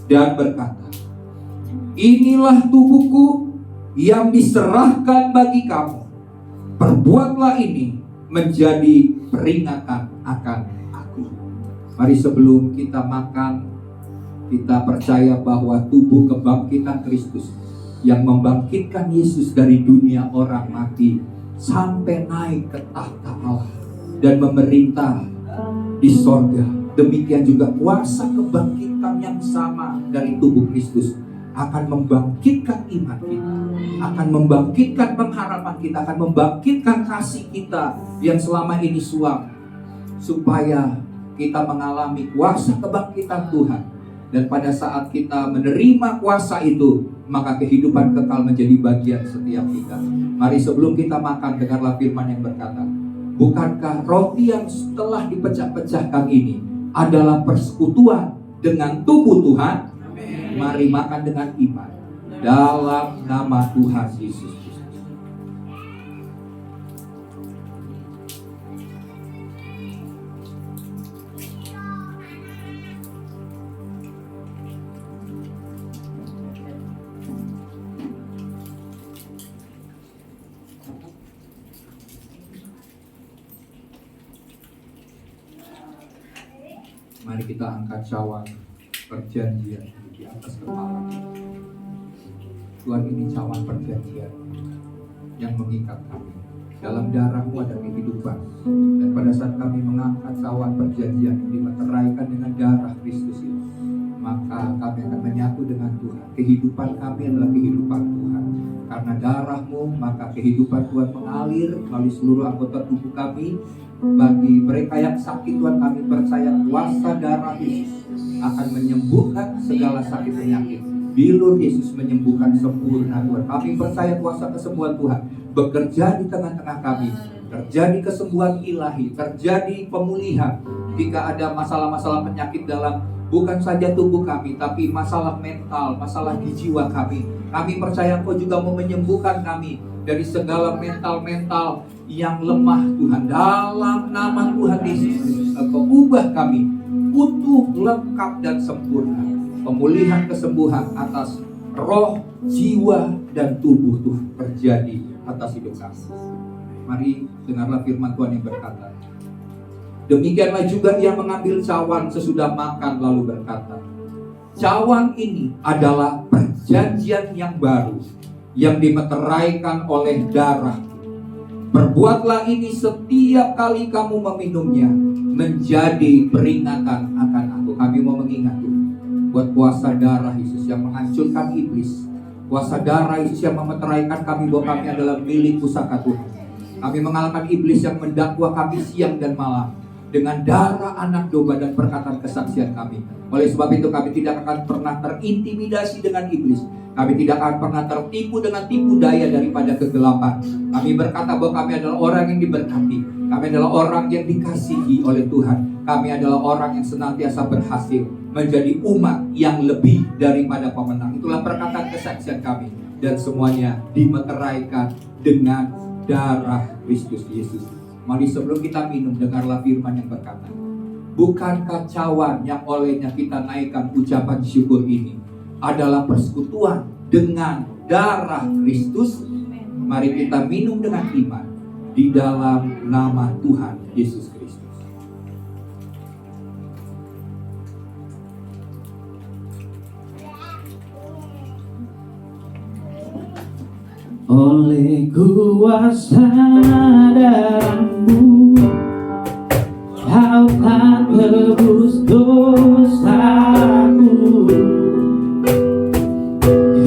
dan berkata, inilah tubuhku yang diserahkan bagi kamu. Perbuatlah ini menjadi peringatan akan aku. Mari sebelum kita makan, kita percaya bahwa tubuh kebangkitan Kristus yang membangkitkan Yesus dari dunia orang mati sampai naik ke tahta Allah dan memerintah di sorga. Demikian juga kuasa kebangkitan yang sama dari tubuh Kristus akan membangkitkan iman kita, akan membangkitkan pengharapan kita, akan membangkitkan kasih kita yang selama ini suam, supaya kita mengalami kuasa kebangkitan Tuhan. Dan pada saat kita menerima kuasa itu, maka kehidupan kekal menjadi bagian setiap kita. Mari sebelum kita makan, dengarlah firman yang berkata, bukankah roti yang telah dipecah-pecahkan ini adalah persekutuan dengan tubuh Tuhan? Mari makan dengan iman dalam nama Tuhan Yesus. Mari kita angkat cawan perjanjian di atas kepala. Tuhan, ini cawan perjanjian yang mengikat kami. Dalam darah-Mu ada kehidupan. Dan pada saat kami mengangkat cawan perjanjian yang dimeteraikan dengan darah Kristus itu, maka kami akan menyatu dengan Tuhan. Kehidupan kami adalah kehidupan Tuhan. Karena darah-Mu, maka kehidupan Tuhan mengalir melalui seluruh anggota tubuh kami. Bagi mereka yang sakit, Tuhan, kami percaya kuasa darah Yesus akan menyembuhkan segala sakit penyakit. Bilur Yesus menyembuhkan sempurna, Tuhan. Kami percaya kuasa kesembuhan Tuhan bekerja di tengah-tengah kami. Terjadi kesembuhan ilahi, terjadi pemulihan. Jika ada masalah-masalah penyakit dalam bukan saja tubuh kami, tapi masalah mental, masalah di jiwa kami. Kami percaya Engkau juga mau menyembuhkan kami dari segala mental-mental yang lemah Tuhan. Dalam nama Tuhan Yesus Kristus, Engkau ubah kami utuh, lengkap, dan sempurna. Pemulihan kesembuhan atas roh, jiwa, dan tubuh Tuhan terjadi atas hidup kami. Mari dengarlah firman Tuhan yang berkata, demikianlah juga ia mengambil cawan sesudah makan lalu berkata, cawan ini adalah perjanjian yang baru yang dimeteraikan oleh darah. Perbuatlah ini setiap kali kamu meminumnya menjadi peringatan akan aku. Kami mau mengingat Tuhan buat kuasa darah Yesus yang menghancurkan iblis, kuasa darah Yesus yang memeteraikan kami bahwa kami adalah milik pusaka Tuhan. Kami mengalahkan iblis yang mendakwa kami siang dan malam dengan darah anak domba dan perkataan kesaksian kami. Oleh sebab itu kami tidak akan pernah terintimidasi dengan iblis. Kami tidak akan pernah tertipu dengan tipu daya daripada kegelapan. Kami berkata bahwa kami adalah orang yang diberkati. Kami adalah orang yang dikasihi oleh Tuhan. Kami adalah orang yang senantiasa berhasil menjadi umat yang lebih daripada pemenang. Itulah perkataan kesaksian kami. Dan semuanya dimeteraikan dengan darah Kristus Yesus. Mari sebelum kita minum, dengarlah firman yang berkata, bukankah cawan yang olehnya kita naikkan ucapan syukur ini adalah persekutuan dengan darah Kristus? Mari kita minum dengan iman di dalam nama Tuhan Yesus Kristus. Oleh kuasa darah-Mu, Kau telah tebus dosaku.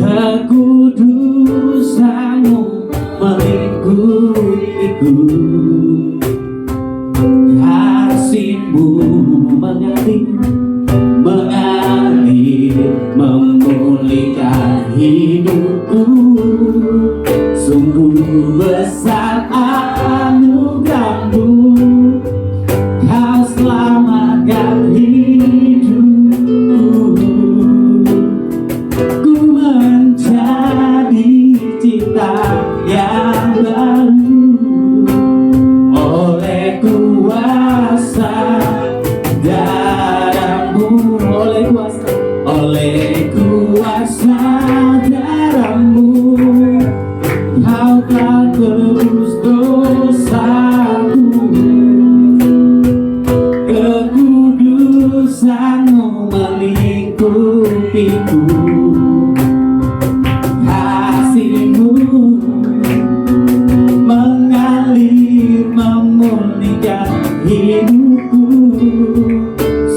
Kekudusan-Mu melingkupiku. Kasih-Mu mengalir, memulihkan hidupku. Sungguh besar anugerah-Mu, Kau selamatkan hidupku. Ku menjadi ciptaan yang baru oleh kuasa darah-Mu, oleh kuasa darah-Mu. Kau telah tebus dosaku. Kekudusan-Mu melingkupiku. Kasih-Mu mengalir, memulihkan hidupku.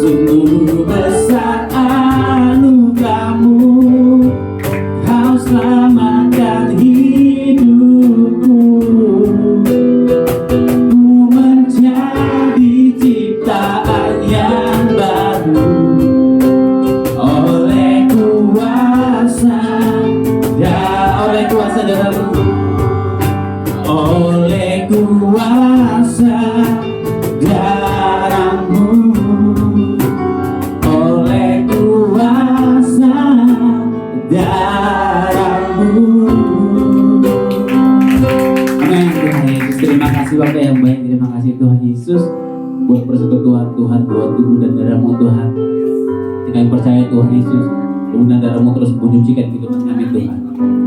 Sungguh besar anugerah-Mu, Kau selamatkan hidupku. Ku menjadi ciptaan yang baru oleh kuasa darah-Mu, oleh kuasa darah-Mu, oleh kuasa darah-Mu. Amin. Tuhan Yesus, terima kasih Bapa yang baik. Terima kasih Tuhan Yesus buat persekutuan Tuhan, buat tubuh dan darah-Mu Tuhan. Kami percaya Tuhan Yesus, tubuh dan darah-Mu terus menyucikan kehidupan kami Tuhan,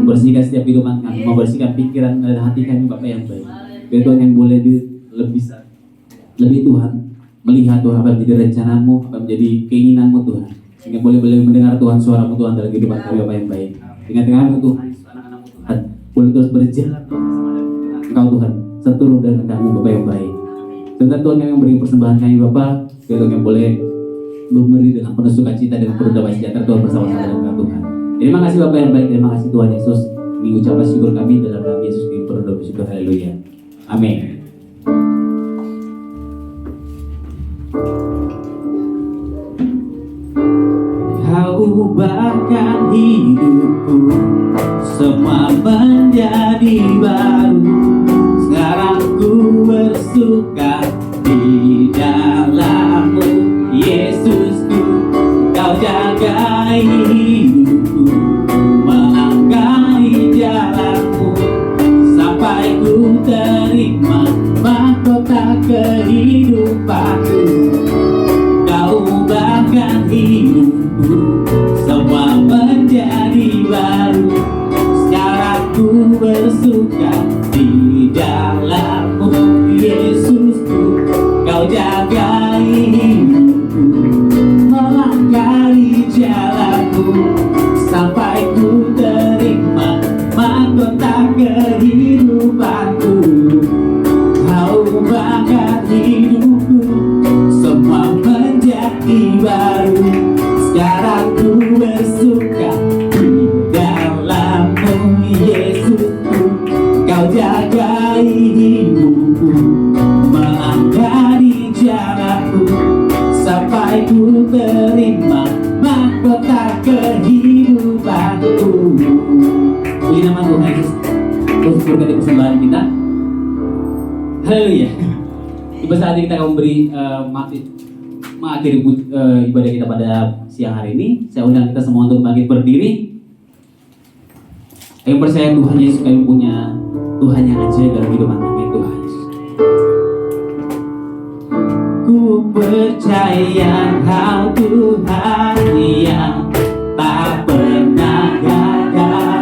membersihkan setiap kehidupan kami, membersihkan pikiran dan hati kami Bapa yang baik. Biar Tuhan yang boleh lebih Tuhan melihat Tuhan apa yang menjadi rencana-Mu, apa yang menjadi keinginan-Mu Tuhan, sehingga boleh mendengar Tuhan suara-Mu Tuhan dalam kehidupan kami Bapa yang baik. Dengan Tuhan anak-anak Tuhan boleh terus berjalan Engkau Tuhan seturut dengan kamu Bapa yang baik. Sebentar Tuhan kami memberi persembahan kami Bapa, biar Tuhan yang boleh memberi dengan penuh sukacita dan penuh damai sejahtera Tuhan bersama-sama dengan Tuhan. Terima kasih Bapa yang baik, terima kasih Tuhan Yesus. Ini ucapan syukur kami dalam nama Yesus kami berdoa bersyukur, haleluya. Amin. Kau Kau ubahkan hidupku, semua menjadi baru. Sekarang ku bersuka di dalam-Mu, Yesusku. Kau jagai hidupku, melangkahi jalan-Mu, sampai ku terima mahkota kehidupanku. Kau ubahkan hidupku, semua menjadi baru. Sekarang ku bersuka di dalam-Mu, Yesusku. Kau jagai hidupku, melangkahi jalan-Mu, sampai ku terima mahkota kehidupanku. Kau ubahkan hidupku, semua menjadi baru. Sekarang ku bersuka di dalam-Mu, Yesusku. Kau jagai hidupku, melangkahi jalan-Mu, sampai ku terima mahkota kehidupanku. Puji nama Tuhan Yesus. Terus berkati persembahan kita. Haleluya. Tiba saat ini kita akan memberi mengakhiri ibadah kita pada siang hari ini. Saya undang kita semua untuk bangkit berdiri. Kami percaya Tuhan Yesus, kami punya Tuhan yang ajaib dalam kehidupan kami, Tuhan Yesus. Ku percaya Kau Tuhan yang tak pernah gagal,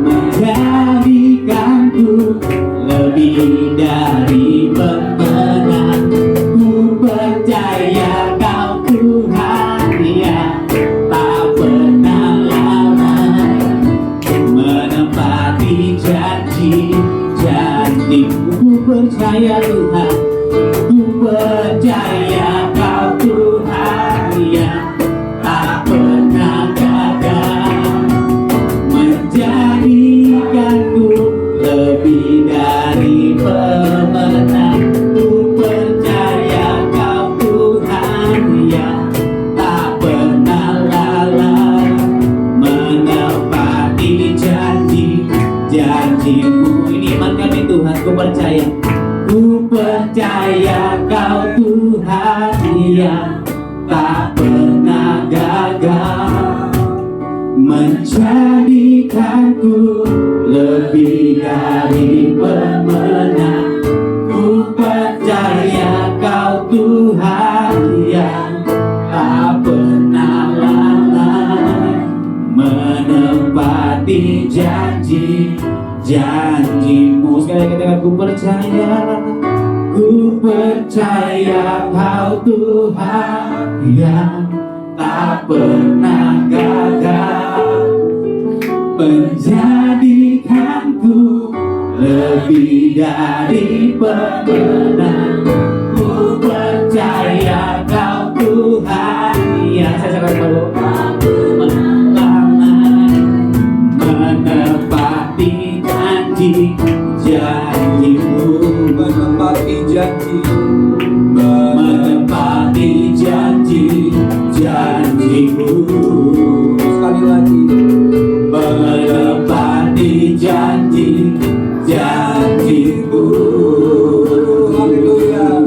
menjadikanku lebih dari pemenang. Ku percaya Kau Tuhan yang tak pernah lalai, menepati janji-janji-Mu. Ku percaya Tuhan, ku percaya Kau Tuhan yang tak pernah gagal, menjadikanku lebih dari pemenang. Ku percaya Kau Tuhan yang tak pernah lalai, menepati janji-janji-Mu. Ini iman kami Tuhan, ku percaya. Ku percaya Kau Tuhan yang tak pernah gagal, menjadikanku lebih dari pemenang. Ku percaya Kau Tuhan yang tak pernah lalai, menepati janji-janji-Mu. Sekali katakan ku percaya. Ku percaya Kau Tuhan yang tak pernah gagal, menjadikanku lebih dari pemenang. Ku percaya Kau Tuhan yang saya sangat menepati janji-janji-Mu, menepati janji, menepati janji-janji-Mu. sekali lagi, menepati janji-janji-Mu. haleluya.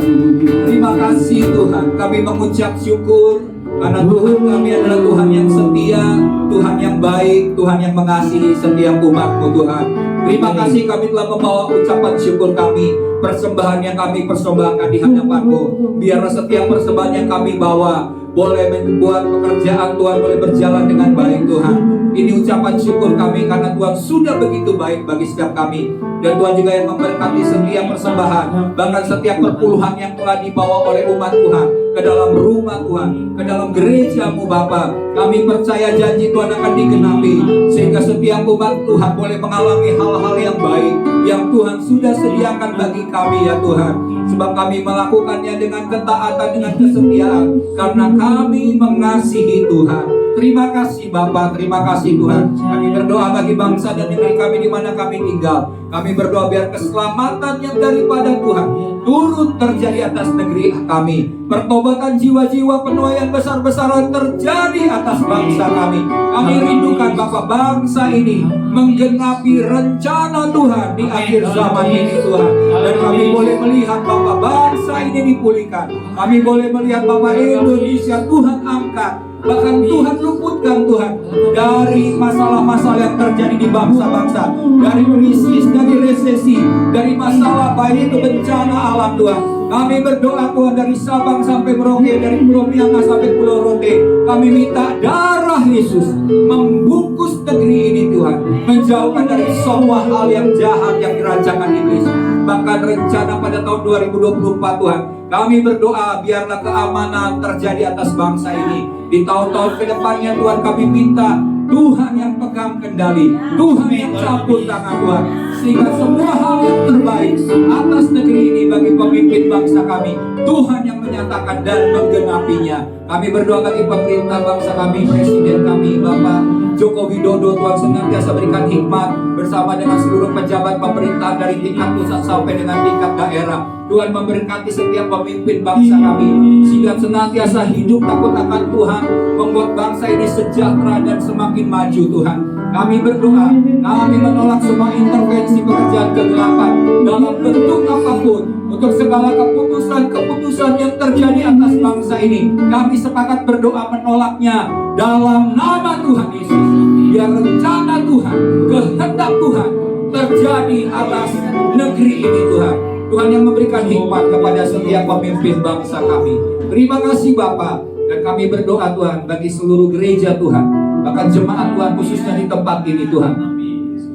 Terima kasih Tuhan, kami mengucap syukur karena Tuhan kami adalah Tuhan yang setia, Tuhan yang baik, Tuhan yang mengasihi setiap umat-Mu Tuhan. Terima kasih kami telah membawa ucapan syukur kami, persembahan yang kami persembahkan di hadapan-Mu. Biarlah setiap persembahan yang kami bawa boleh membuat pekerjaan Tuhan boleh berjalan dengan baik Tuhan. Ini ucapan syukur kami karena Tuhan sudah begitu baik bagi setiap kami. Dan Tuhan juga yang memberkati setiap persembahan, bahkan setiap perpuluhan yang telah dibawa oleh umat Tuhan ke dalam rumah Tuhan, ke dalam gereja-Mu Bapa. Kami percaya janji Tuhan akan digenapi, sehingga setiap umat Tuhan boleh mengalami hal-hal yang baik yang Tuhan sudah sediakan bagi kami ya Tuhan. Sebab kami melakukannya dengan ketaatan, dengan kesetiaan, karena kami mengasihi Tuhan. Terima kasih Bapa, terima kasih Tuhan. Kami berdoa bagi bagi bangsa dan negeri kami di mana kami tinggal. Kami berdoa biar keselamatan yang daripada Tuhan turut terjadi atas negeri kami. Pertobatan jiwa-jiwa, penuaian besar-besaran terjadi atas bangsa kami. Kami rindukan Bapak bangsa ini menggenapi rencana Tuhan di akhir zaman ini Tuhan. Dan kami boleh melihat Bapak bangsa ini dipulihkan. Kami boleh melihat Bapak Indonesia Tuhan angkat. Bahkan Tuhan luputkan Tuhan dari masalah-masalah yang terjadi di bangsa-bangsa, dari krisis, dari resesi, dari masalah baik itu bencana alam Tuhan. Kami berdoa Tuhan dari Sabang sampai Merauke, dari Pulau Miangas sampai Pulau Rote. Kami minta darah Yesus membungkus negeri ini Tuhan, menjauhkan dari semua hal yang jahat yang dirancangkan iblis. Bahkan rencana pada tahun 2024 Tuhan, kami berdoa biarlah keamanan terjadi atas bangsa ini. Di tahun-tahun ke depannya Tuhan, kami minta Tuhan yang pegang kendali, Tuhan yang campur tangan Tuhan, sehingga semua hal yang terbaik atas negeri ini bagi pemimpin bangsa kami, Tuhan yang menyatakan dan menggenapinya. Kami berdoa bagi pemerintah bangsa kami, Presiden kami Bapak Joko Widodo, Tuhan senantiasa berikan hikmat bersama dengan seluruh pejabat pemerintah dari tingkat pusat sampai dengan tingkat daerah. Tuhan memberkati setiap pemimpin bangsa kami, sehingga senantiasa hidup takut akan Tuhan, membuat bangsa ini sejahtera dan semakin maju Tuhan. Kami berdoa, kami menolak semua intervensi pekerjaan kegelapan dalam bentuk apapun. Untuk segala keputusan-keputusan yang terjadi atas bangsa ini, kami sepakat berdoa menolaknya dalam nama Tuhan Yesus. Biar rencana Tuhan, kehendak Tuhan terjadi atas negeri ini Tuhan. Tuhan yang memberikan hikmat kepada setiap pemimpin bangsa kami. Terima kasih Bapa. Dan kami berdoa Tuhan bagi seluruh gereja Tuhan, bahkan jemaat Tuhan khususnya di tempat ini Tuhan,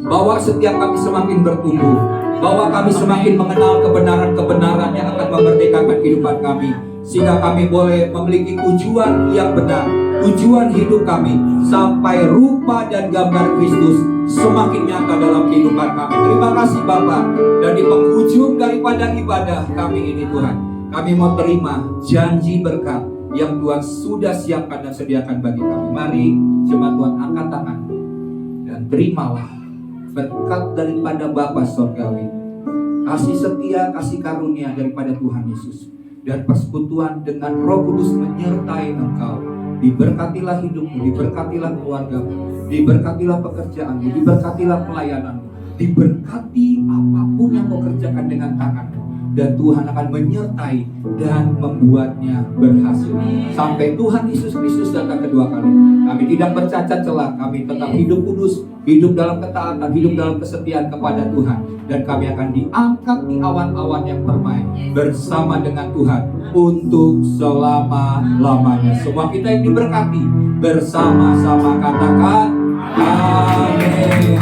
bahwa setiap kami semakin bertumbuh, bahwa kami semakin mengenal kebenaran-kebenaran yang akan memerdekakan kehidupan kami, sehingga kami boleh memiliki tujuan yang benar, tujuan hidup kami, sampai rupa dan gambar Kristus semakin nyata dalam kehidupan kami. Terima kasih Bapa. Dan di penghujung daripada ibadah kami ini Tuhan, kami mau terima janji berkat yang Tuhan sudah siapkan dan sediakan bagi kami. Mari jemaat Tuhan angkat tangan dan terimalah berkat daripada Bapa Surgawi, kasih setia, kasih karunia daripada Tuhan Yesus, dan persekutuan dengan Roh Kudus menyertai engkau. Diberkatilah hidupmu, diberkatilah keluargamu, diberkatilah pekerjaanmu, diberkatilah pelayananmu, diberkati apapun yang kau kerjakan dengan tanganmu, dan Tuhan akan menyertai dan membuatnya berhasil sampai Tuhan Yesus Kristus datang kedua kali. Kami tidak bercacat celah, kami tetap hidup kudus, hidup dalam ketaatan, hidup dalam kesetiaan kepada Tuhan, dan kami akan diangkat di awan-awan yang permai bersama dengan Tuhan untuk selama-lamanya. Semua kita yang diberkati bersama-sama katakan amin.